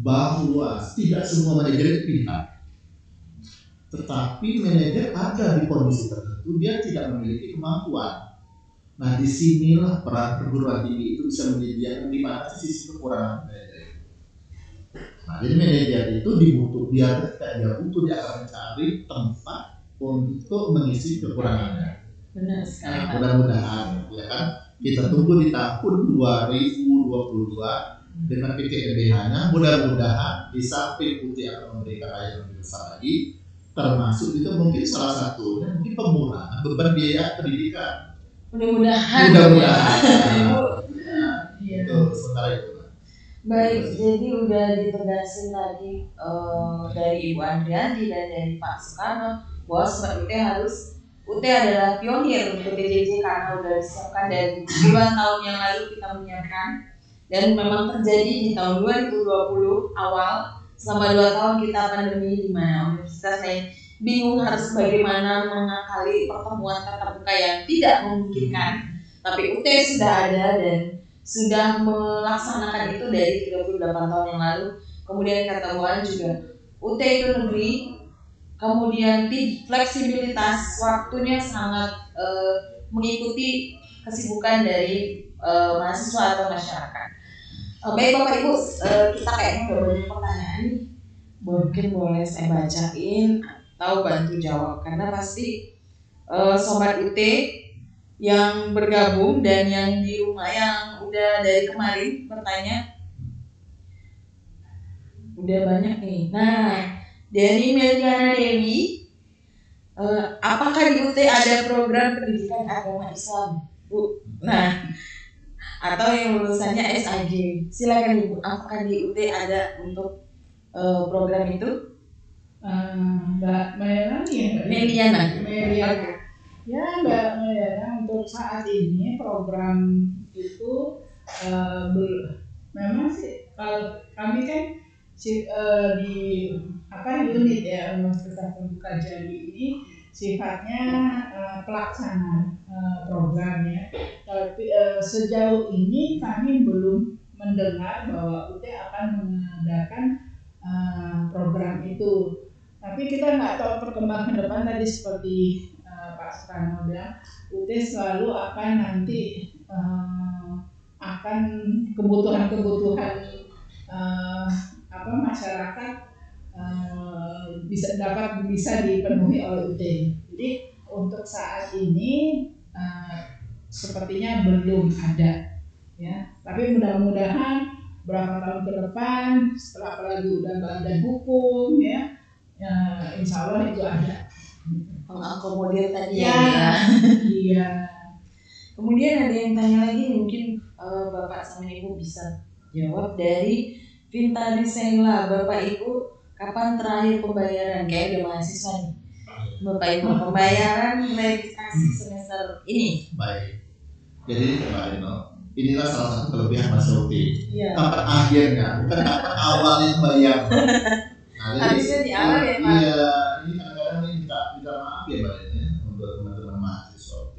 bahwa tidak semua manajer itu pintar, tetapi manajer ada di kondisi tertentu dia tidak memiliki kemampuan. Nah, disinilah peran perguruan tinggi itu bisa menyediakan di mana sisi kekurangan manajer. Nah, jadi manajer itu ketika dia butuh dia akan mencari tempat untuk mengisi kekurangannya. Benar sekali. Nah, mudah-mudahan ya kan kita tunggu di tahun 2022 dengan PTNBH-nya, mudah-mudahan di samping UT akan memberikan layanan lebih besar lagi, termasuk itu mungkin salah satunya mungkin pengurangan beban biaya pendidikan. Mudah-mudahan. Itu sementara itu. Baik, jadi udah ditegasin tadi dari Ibu Andrianti dan dari Pak Soekarno bahwa Sobat UT adalah pionir untuk PJJ karena udah disiapkan dari puluhan tahun yang lalu kita menyiapkan, dan memang terjadi di tahun 2020 awal selama 2 tahun kita pandemi di mana universitas lain bingung harus bagaimana mengakali pertemuan tatap muka yang tidak memungkinkan, tapi UT sudah ada dan sudah melaksanakan itu dari 38 tahun yang lalu. Kemudian kata Bu An juga UT itu negeri, kemudian fleksibilitas waktunya sangat mengikuti kesibukan dari mahasiswa atau masyarakat. Baik Bapak Ibu, kita kayaknya udah banyak pertanyaan nih. Mungkin boleh saya bacain atau bantu jawab karena pasti sobat UT yang bergabung dan yang di rumah yang udah dari kemarin bertanya udah banyak nih. Nah, dari Meliana Dewi, apakah di UT ada program pendidikan agama Islam, Bu? Nah, atau yang lulusannya SAG. Silakan Ibu, apakah di UT ada untuk program itu? Mbak Melani ya? Meliana. Ya Mbak Melana, untuk saat ini program itu memang sih kalau kami kan di unit ya Universitas Terbuka Jambi ini sifatnya pelaksana program ya. Tapi sejauh ini kami belum mendengar bahwa UT akan mengadakan program itu. Tapi kita nggak tahu perkembangan ke depan tadi seperti Pak Sukarno bilang, UT selalu akan nanti akan kebutuhan-kebutuhan masyarakat bisa dipenuhi oleh UT. Jadi untuk saat ini sepertinya belum ada ya. Tapi mudah-mudahan berapa tahun ke depan setelah apalagi udah badan hukum ya, insya Allah itu ada. Mengakomodir tadi ya. Iya. Kemudian ada yang tanya lagi, mungkin Bapak sama Ibu bisa jawab dari Vinta Disela. Bapak Ibu kapan terakhir pembayaran? Kayak udah mahasiswa nih. Bapak Ibu pembayaran registrasi semester ini. Baik. Jadi Mbak Reno, inilah salah satu kelebihan Mas Yofi. Iya. Kapan akhirnya, bukan kapan awalnya bayar. Nah, harusnya di awal ya Pak. Iya, ini kadang-kadang ini minta maaf ya Mbak Reno untuk teman-teman mahasiswa UT.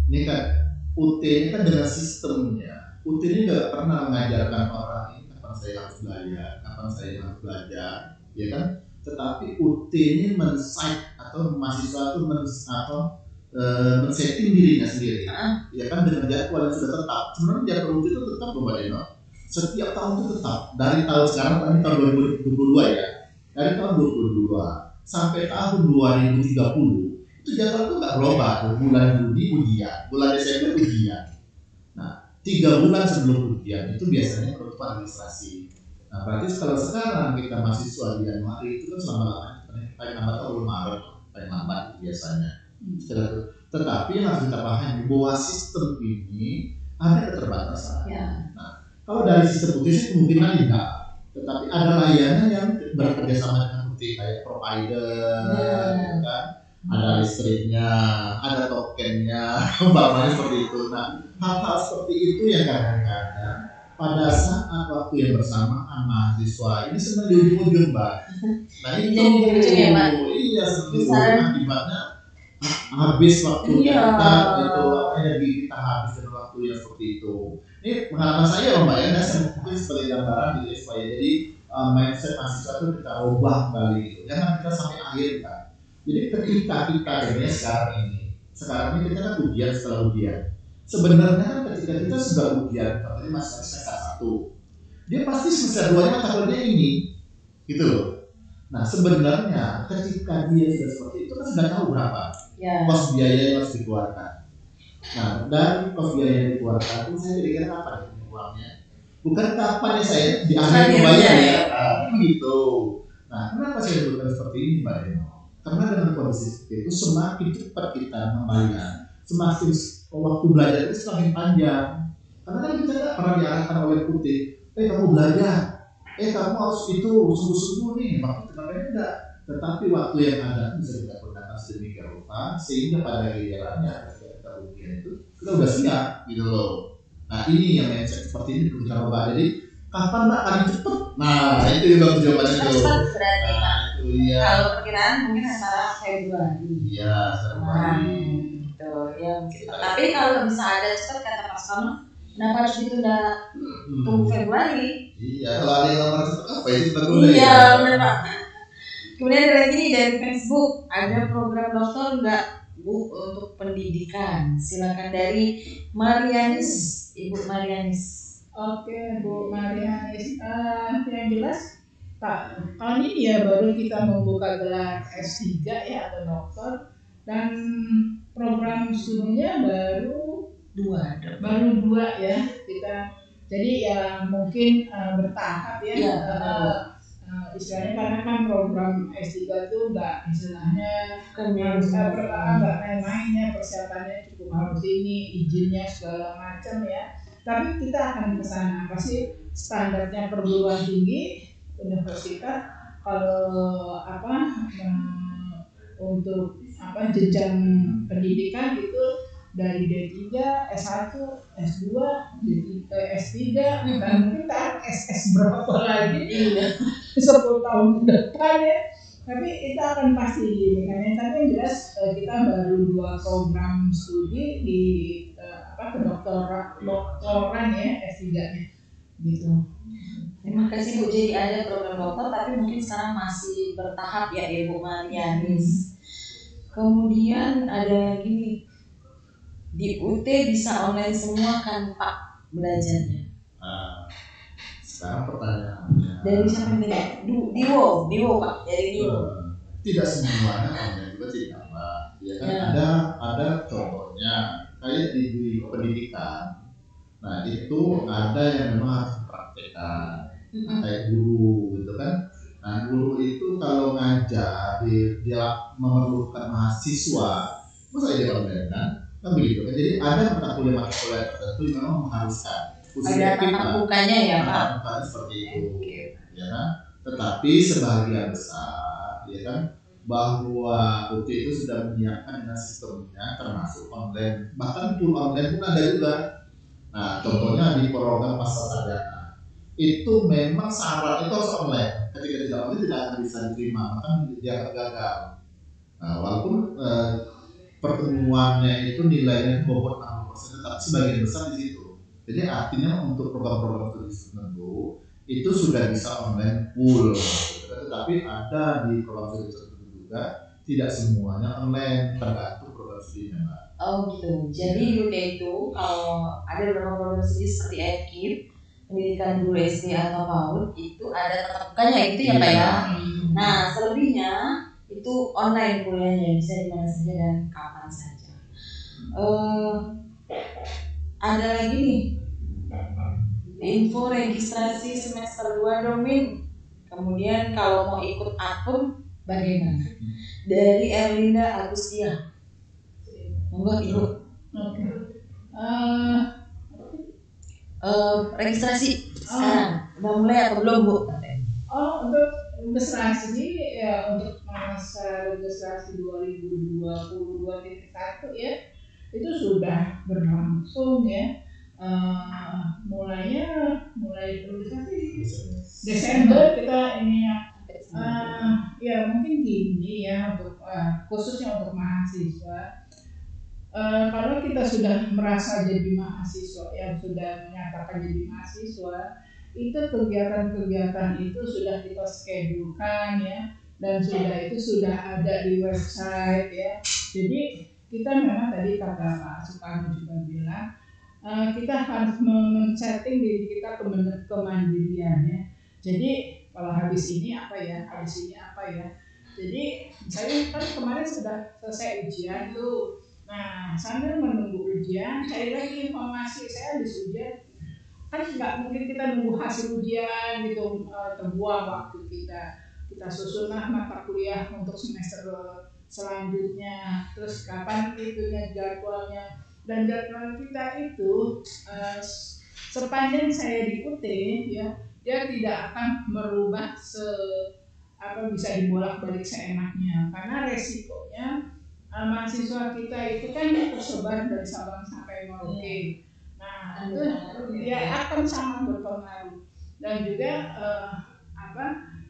Ini kan UT ini kan dengan sistemnya. UT ini nggak pernah mengajarkan orang ini kapan saya harus belajar, kapan saya harus belajar, ya kan? Tetapi UT ini men-site atau mahasiswa itu men-setting dirinya sendiri, ya kan, dengan jadwal yang sudah tetap. Sebenarnya jadwal itu tetap Mbak Deno. Setiap tahun itu tetap. Dari tahun sekarang, ini tahun 2022 ya. Dari tahun 2022 sampai tahun 2030 itu jadwal itu nggak berubah. Bulan Juni ujian, bulan Desember ujian. Nah, 3 bulan sebelum ujian itu biasanya penutupan registrasi. Nah, berarti kalau sekarang kita mahasiswa di Januari itu kan paling lambat atau Maret, paling lambat biasanya. Tetapi yang harus kita pahami bahwa sistem ini ada keterbatasan. Ya. Nah, kalau dari sistem UT kemungkinan tidak, tetapi ada layanan yang bekerja sama dengan UT kayak provider, kan? Ada listriknya, ada tokennya, barangnya seperti itu. Nah, hal-hal seperti itu yang kadang-kadang pada saat waktu yang bersamaan mahasiswa ini senang di ujung-ujung, Mbak. Nah, itu ya, Mbak. Iya, sebenarnya akibatnya habis waktu kita itu energi kita habis dengan waktu yang seperti itu. Ini pengalaman saya Mbak ya, saya mungkin sebagai gambaran gitu ya, supaya jadi mindset mahasiswa itu kita ubah kembali gitu. Jangan kita sampai akhir kan. Jadi ketika kita sekarang ini kita kan ujian setelah ujian. Sebenarnya kan ketika kita sudah ujian, contohnya masih semester 1, dia pasti semester 2 mata kuliahnya ini, gitu loh. Nah sebenarnya ketika dia sudah seperti itu kan sudah tahu berapa kos biaya yang harus dikeluarkan. Nah dari kos biaya yang dikeluarkan itu saya kira-kira kapan ya uangnya? Bukan kapan ya saya di akhir membayar ya, begitu. Nah kenapa saya sebutkan seperti ini Mbak Deno? Karena dengan kondisi seperti itu semakin cepat kita membayar, semakin waktu belajar itu semakin panjang. Karena kan kita tidak pernah diarahkan oleh putih, kamu belajar, kamu harus itu sungguh-sungguh nih, waktu ternyata enggak. Tetapi waktu yang ada bisa kita gunakan sedemikian rupa sehingga pada gilirannya ketika kita ujian itu kita udah siap gitu loh. Nah ini yang mindset seperti ini perlu kita ubah. Jadi kapan Mbak paling cepat? Nah itu juga jawabannya tuh. Cepat berarti Pak. Iya. Kalau perkiraan mungkin antara Februari. Iya, Februari. Gitu ya. Tapi kalau bisa ada cepat kata Pak Sono, Kenapa harus ditunda tunggu Februari? Iya, kalau ada yang lamar cepat apa itu tertunda Iya, ya? benar Pak. Kemudian ada lagi nih dari Facebook, ada program dokter enggak Bu untuk pendidikan. Silakan dari Marianis, Ibu Marianis. Oke, Bu Marianis, yang jelas tahun ini ya baru kita membuka gelar S3 ya atau dokter, dan program studinya baru dua ya kita. Jadi ya mungkin bertahap ya. Istilahnya karena kan program S3 itu enggak istilahnya enggak main-main ya, persiapannya cukup harus ini, izinnya segala macam ya. Tapi kita akan ke sana, pasti standarnya perguruan tinggi universitas kalau untuk jenjang pendidikan itu dari D3, S1, S2, S3, dan mungkin SS berapa lagi 10 tahun ke depan ya. Tapi kita akan pasti ini kan ya. Tapi yang jelas kita baru 2 program studi di kedokteran ya, S3-nya gitu. Terima kasih Bu. Jadi ada program dokter tapi mungkin sekarang masih bertahap ya Ibu Marianis. Kemudian ada gini, di UT bisa online semua kan Pak belajarnya? Sekarang pertanyaannya dari siapa nih? Diwo Pak, dari Diwo. Tidak semuanya online juga tidak Pak. Ya kan ada contohnya kayak di pendidikan. Nah itu ada yang memang harus dipraktekkan, kayak guru gitu kan. Nah guru itu kalau ngajar dia memerlukan mahasiswa, masa dia online kan begitu kan. Jadi ada mata kuliah tertentu yang memang mengharuskan ada tatap mukanya ya Pak. Bukan seperti itu, ya kan. Tetapi sebagian besar, ya kan, bahwa UT itu sudah menyiapkan dengan sistemnya termasuk online, bahkan full online pun ada juga. Nah, contohnya di program Pasca Sarjana itu memang syaratnya itu harus online. Ketika tidak online tidak akan bisa diterima, maka dia akan gagal. Nah, walaupun pertemuannya itu nilainya bobot 60%, tetapi sebagian besar di situ. Jadi artinya untuk program-program studi tertentu itu sudah bisa online full, tetapi ada di program studi tertentu juga tidak semuanya online, tergantung program studinya. Oh gitu. Jadi di UT itu kalau ada beberapa program studi seperti EKIP, pendidikan guru SD atau PAUD itu ada tatap mukanya itu ya Pak ya. Nah selebihnya itu online kuliahnya, bisa di mana saja dan kapan saja. Ada lagi nih info registrasi semester 2 dong Min. Kemudian kalau mau ikut APEM bagaimana? Dari Erlinda Agustia. Monggo Ibu. Registrasi sekarang udah mulai atau belum Bu? Untuk registrasi ya, untuk masa registrasi 2022.1 ya itu sudah berlangsung ya. Mulai registrasi Desember kita ini ya mungkin gini ya, untuk khususnya untuk mahasiswa. Kalau kita sudah merasa jadi mahasiswa, yang sudah menyatakan jadi mahasiswa, itu kegiatan-kegiatan itu sudah kita schedule-kan ya, dan sudah ada di website ya. Jadi kita memang tadi kata Pak Sukarno juga bilang, kita harus men-setting diri kita kemandirian ya. Jadi kalau habis ini apa ya. Jadi saya kan kemarin sudah selesai ujian tuh. Nah, sambil menunggu ujian, cari lagi informasi. Saya habis ujian, kan nggak mungkin kita nunggu hasil ujian gitu, terbuang waktu kita susunlah mata kuliah untuk semester selanjutnya, terus kapan itunya jadwalnya, dan jadwal kita itu sepanjang saya di UT ya, dia tidak akan merubah bisa dibolak-balik seenaknya, karena resikonya mahasiswa kita itu kan tersebar dari Sabang sampai Merauke. Nah, itu dia akan sangat berpengaruh, dan juga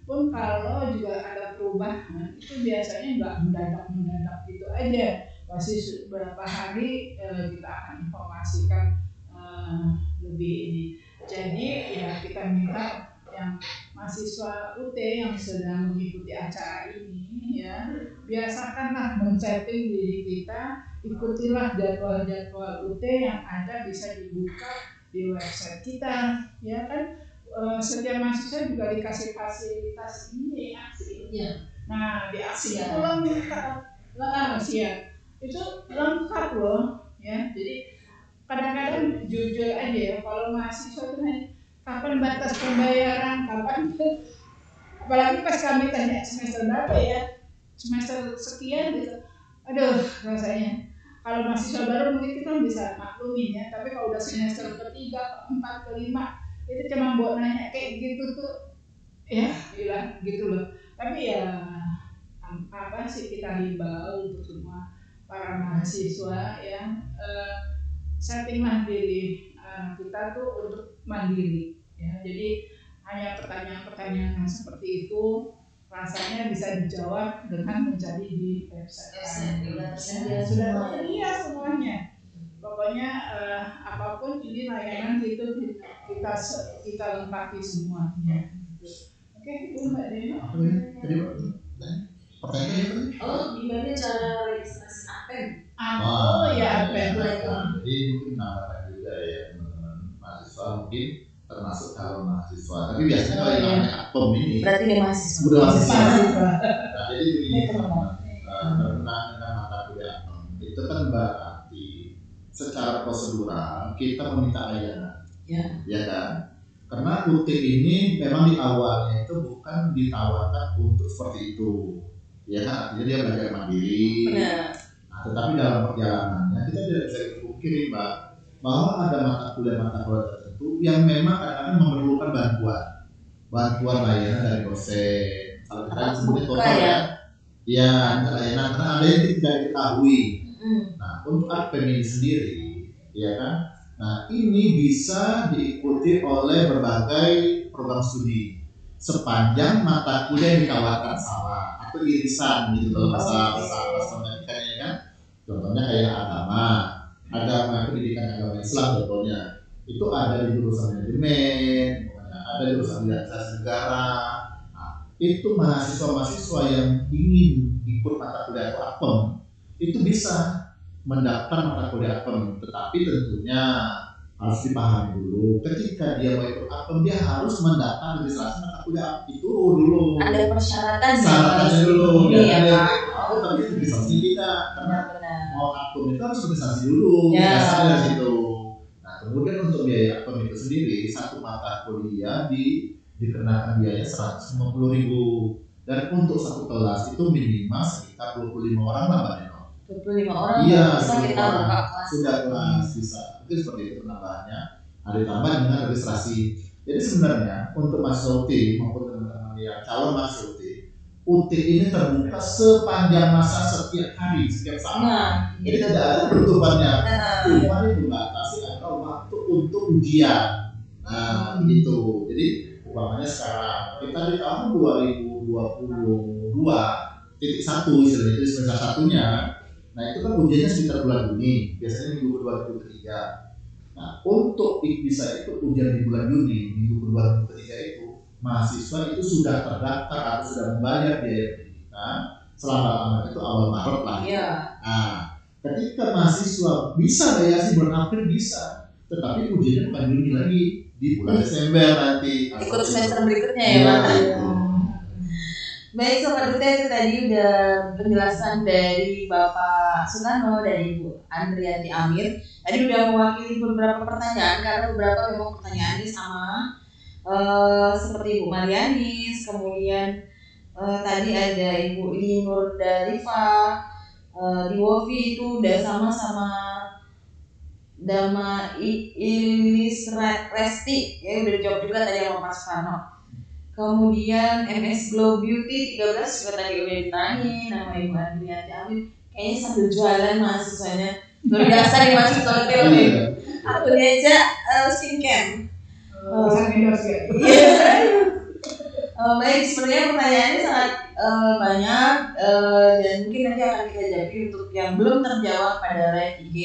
pun kalau juga ada perubahan itu biasanya nggak mendadak gitu aja, pasti beberapa hari kita akan informasikan lebih ini. Jadi ya kita minta yang mahasiswa UT yang sedang mengikuti acara ini ya, biasakanlah men-setting diri kita, ikutilah jadwal-jadwal UT yang ada bisa dibuka di website kita ya kan. Setiap mahasiswa juga dikasih fasilitas ini aksi. Iya. Nah di aksi itu lengkap, itu lengkap loh ya. Jadi kadang-kadang jujur aja ya, kalau mahasiswa itu kapan batas pembayaran, kapan, apalagi pas kami tanya semester berapa ya, semester sekian gitu, aduh rasanya kalau mahasiswa baru mungkin kita bisa maklumin ya, tapi kalau udah semester ketiga, keempat, kelima itu cuma buat nanya kayak gitu tuh ya gila gitu loh. Tapi ya apa sih, kita himbau untuk semua para mahasiswa ya, settinglah diri kita tuh untuk mandiri ya. Jadi hanya pertanyaan-pertanyaan yang seperti itu rasanya bisa dijawab dengan mencari di website. Sudah tersedia semuanya. Pokoknya apapun ini layanan itu kita lengkapi semuanya. Oke, itu Mbak Deno. Pertanyaan gimana cara registrasi APEN? Ya APEN. Jadi mungkin menambahkan juga ya teman-teman mahasiswa, mungkin termasuk calon mahasiswa. Tapi biasanya kalau yang namanya APEM ini berarti dia mahasiswa. Udah mahasiswa. Nah, jadi begini teman-teman, berkenaan dengan mata kuliah APEM itu kan berarti secara prosedural kita meminta layanan, ya kan? Karena UT ini memang di awalnya itu bukan ditawarkan untuk seperti itu, ya kan? Artinya dia belajar mandiri. Benar. Nah, tetapi dalam perjalanannya kita tidak bisa dipungkiri, Mbak, bahwa ada mata kuliah tertentu yang memang kadang-kadang memerlukan bantuan layanan dari dosen. Kalau kita sebutnya total ya layanan karena ada yang tidak diketahui. Nah, untuk APEN ini sendiri, ya kan? Nah, ini bisa diikuti oleh berbagai program studi sepanjang mata kuliah yang ditawarkan salah atau irisan gitu dalam bahasa pendidikannya kan. Contohnya kayak agama pendidikan agama Islam contohnya itu ada di jurusan manajemen, ada di jurusan administrasi negara. Nah, itu mahasiswa yang ingin ikut mata kuliah atau APEM itu bisa mendaftar mata kuliah APEM, tetapi tentunya harus dipahami dulu ketika dia mau ikut APEM dia harus mendaftar registrasi mata kuliah itu dulu. Ada persyaratan syaratnya dulu ya Pak. Tapi registrasi tidak, karena mau APEM itu harus registrasi dulu, dasarnya dari situ. Nah kemudian untuk biaya APEM itu sendiri satu mata kuliah dikenakan biaya 150.000 dan untuk satu kelas itu minimal sekitar 25 orang lah Mbak Neno. 25 orang iya, bisa kita buka kelas. Sudah kelas bisa. Mungkin seperti itu penambahannya. Ada ditambah dengan registrasi. Jadi sebenarnya untuk mahasiswa UT maupun teman-teman yang calon mahasiswa UT ini terbuka sepanjang masa setiap hari, setiap saat. Nah, jadi tidak ada penutupannya. Cuma dibatasi ada waktu untuk ujian. Nah, begitu. Jadi umpamanya sekarang kita di tahun 2022.1 istilahnya itu semester satunya. Nah itu kan ujiannya sekitar bulan Juni, biasanya minggu kedua minggu ketiga. Nah untuk bisa itu ujian di bulan Juni, minggu kedua minggu ketiga itu mahasiswa itu sudah terdaftar atau sudah membayar biaya pendidikan selama lama itu awal Maret lah. Iya. Nah ketika mahasiswa bisa bayar sih bulan April bisa, tetapi ujiannya bukan Juni lagi, di bulan Desember nanti. Ikut semester berikutnya ya Pak. Baik Sobat UT, itu tadi udah penjelasan dari Bapak Sunarno dan Ibu Andriati Amir. Tadi udah mewakili beberapa pertanyaan karena beberapa memang pertanyaannya sama seperti Ibu Marianis, kemudian tadi ada Ibu Linur Darifa, di Wofi itu udah sama-sama Dama Ilis Resti, ya udah dijawab juga tadi sama Pak Sukarno. Kemudian MS Glow Beauty 13 juga tadi udah ditanya nama Ibu Andriati Amir. Kayaknya sambil jualan mahasiswanya. Luar biasa nih mahasiswa hotel nih. Aku aja skincare. Baik, sebenarnya pertanyaannya sangat banyak dan mungkin nanti akan kita jawab untuk yang belum terjawab pada live IG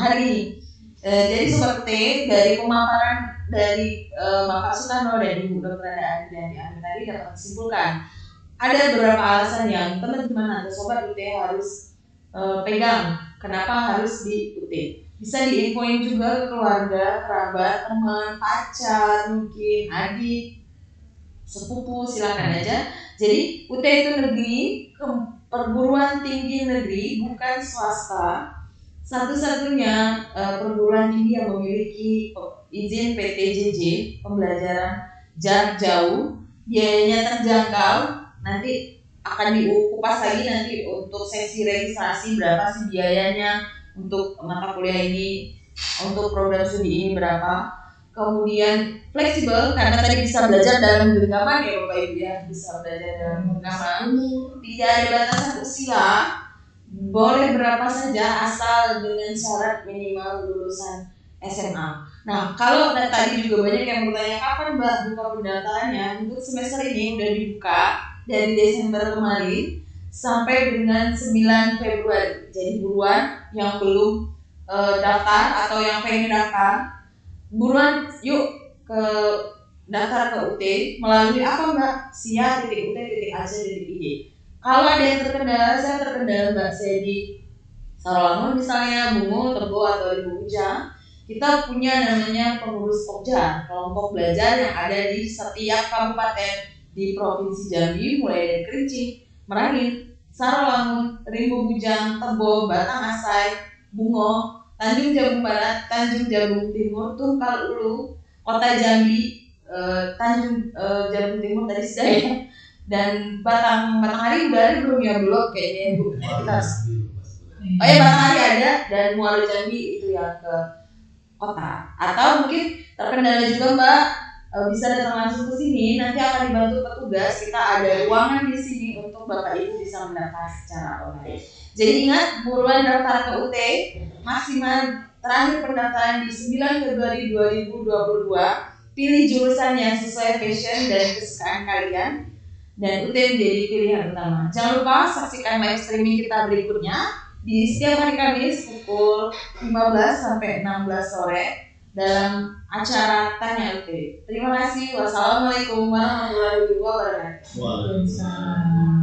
hari ini. Jadi Sobat UT, dari pemaparan dari Bapak Sukarno dan Ibu Dr. Andriani tadi dapat disimpulkan ada beberapa alasan yang teman-teman atau Sobat UT harus pegang. Kenapa harus di UT? Bisa diinfoin juga ke keluarga, kerabat, teman, pacar, mungkin adik, sepupu, silakan aja. Jadi UT itu negeri, perguruan tinggi negeri, bukan swasta. Satu-satunya perguruan tinggi yang memiliki izin PTJJ, pembelajaran jarak jauh, biayanya terjangkau. Nanti akan dikupas lagi nanti untuk sesi registrasi berapa sih biayanya untuk mata kuliah ini, untuk program studi ini berapa. Kemudian fleksibel karena tadi bisa belajar dalam genggaman ya Bapak Ibu ya, bisa belajar dalam genggaman. Tidak ada batasan usia, boleh berapa saja asal dengan syarat minimal lulusan SMA. Nah, kalau tadi juga banyak yang bertanya kapan Mbak buka pendaftarannya, untuk semester ini udah dibuka dari Desember kemarin sampai dengan 9 Februari. Jadi buruan yang belum daftar atau yang pengen daftar, buruan yuk ke daftar ke UT melalui apa Mbak? sia.ut.ac.id. Kalau ada yang terkendala, saya terkendala Mbak, saya di Sarolangun misalnya, Bungo, Tebo atau di Bujang, kita punya namanya pengurus Pokja, kelompok belajar yang ada di setiap kabupaten di Provinsi Jambi, mulai dari Kerinci, Merangin, Sarolangun, Rimbo Bujang, Tebo, Batang Asai, Bungo, Tanjung Jabung Barat, Tanjung Jabung Timur, Tungkal Ulu, Kota Jambi, Tanjung Jabung Timur tadi saya, dan Batanghari udah ada belum ya, belum kayaknya Bu. Oh ya, Batanghari ada, dan Muaro Jambi itu yang ke kota. Atau mungkin terkendala juga Mbak, bisa datang langsung ke sini, nanti akan dibantu petugas. Kita ada ruangan di sini untuk Bapak Ibu bisa mendaftar secara online. Jadi ingat, buruan daftar ke UT, maksimal terakhir pendaftaran di 9 Februari 2022. Pilih jurusan yang sesuai passion dan kesukaan kalian, dan UT menjadi pilihan utama. Jangan lupa saksikan live streaming kita berikutnya di setiap hari Kamis pukul 15 sampai 16 sore dalam acara Tanya UT. Terima kasih. Wassalamualaikum warahmatullahi wabarakatuh. Waalaikumsalam.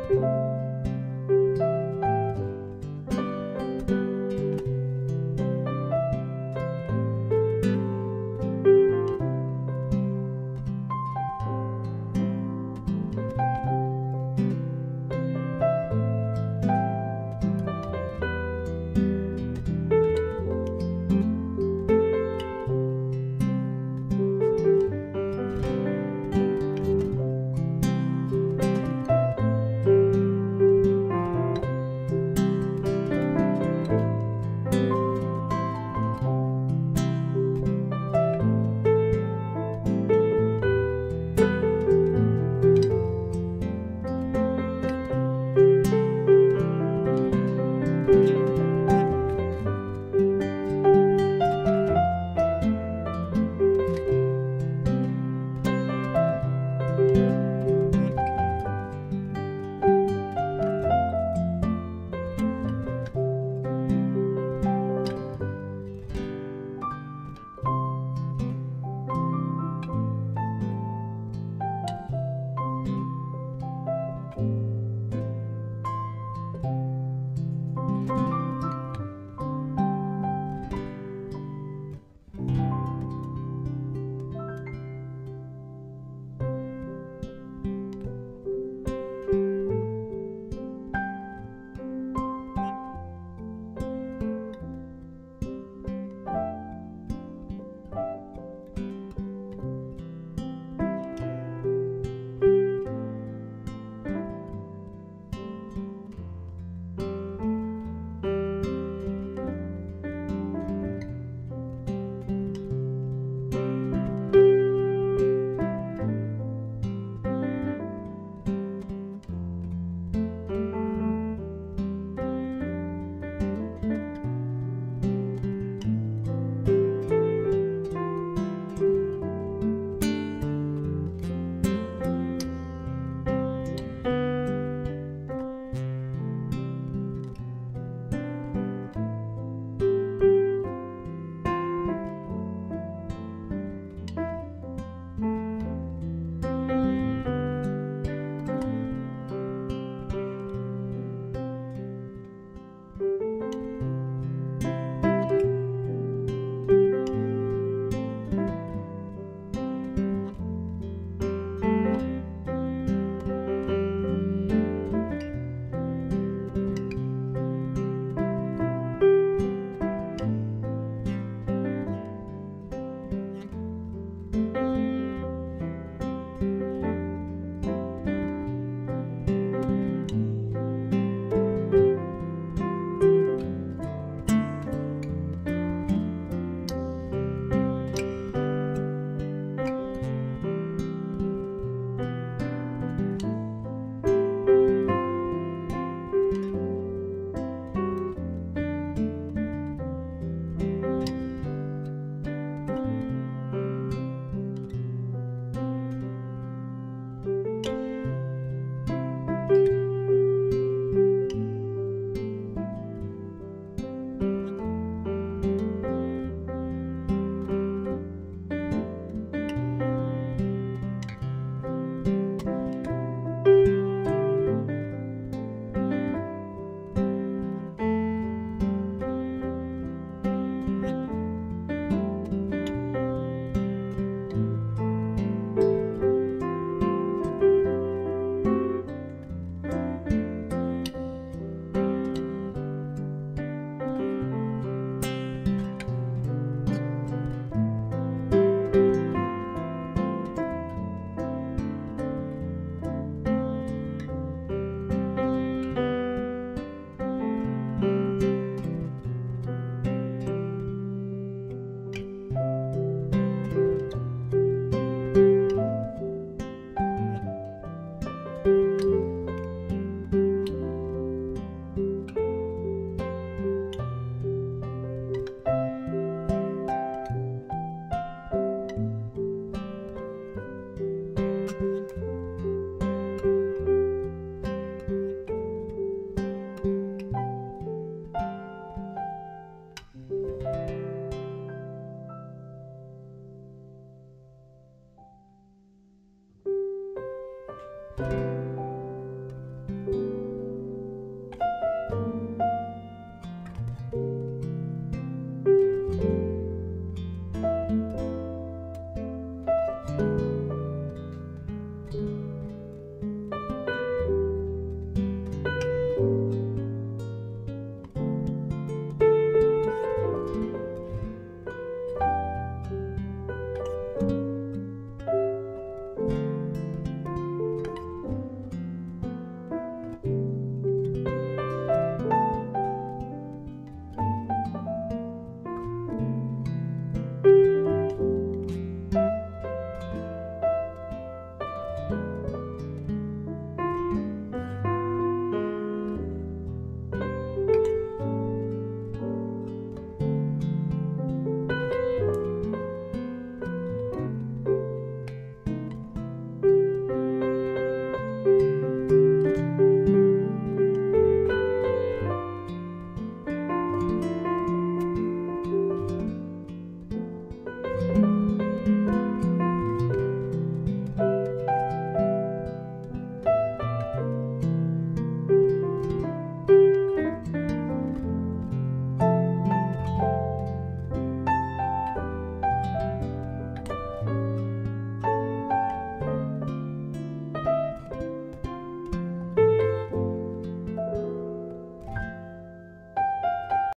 Jambi.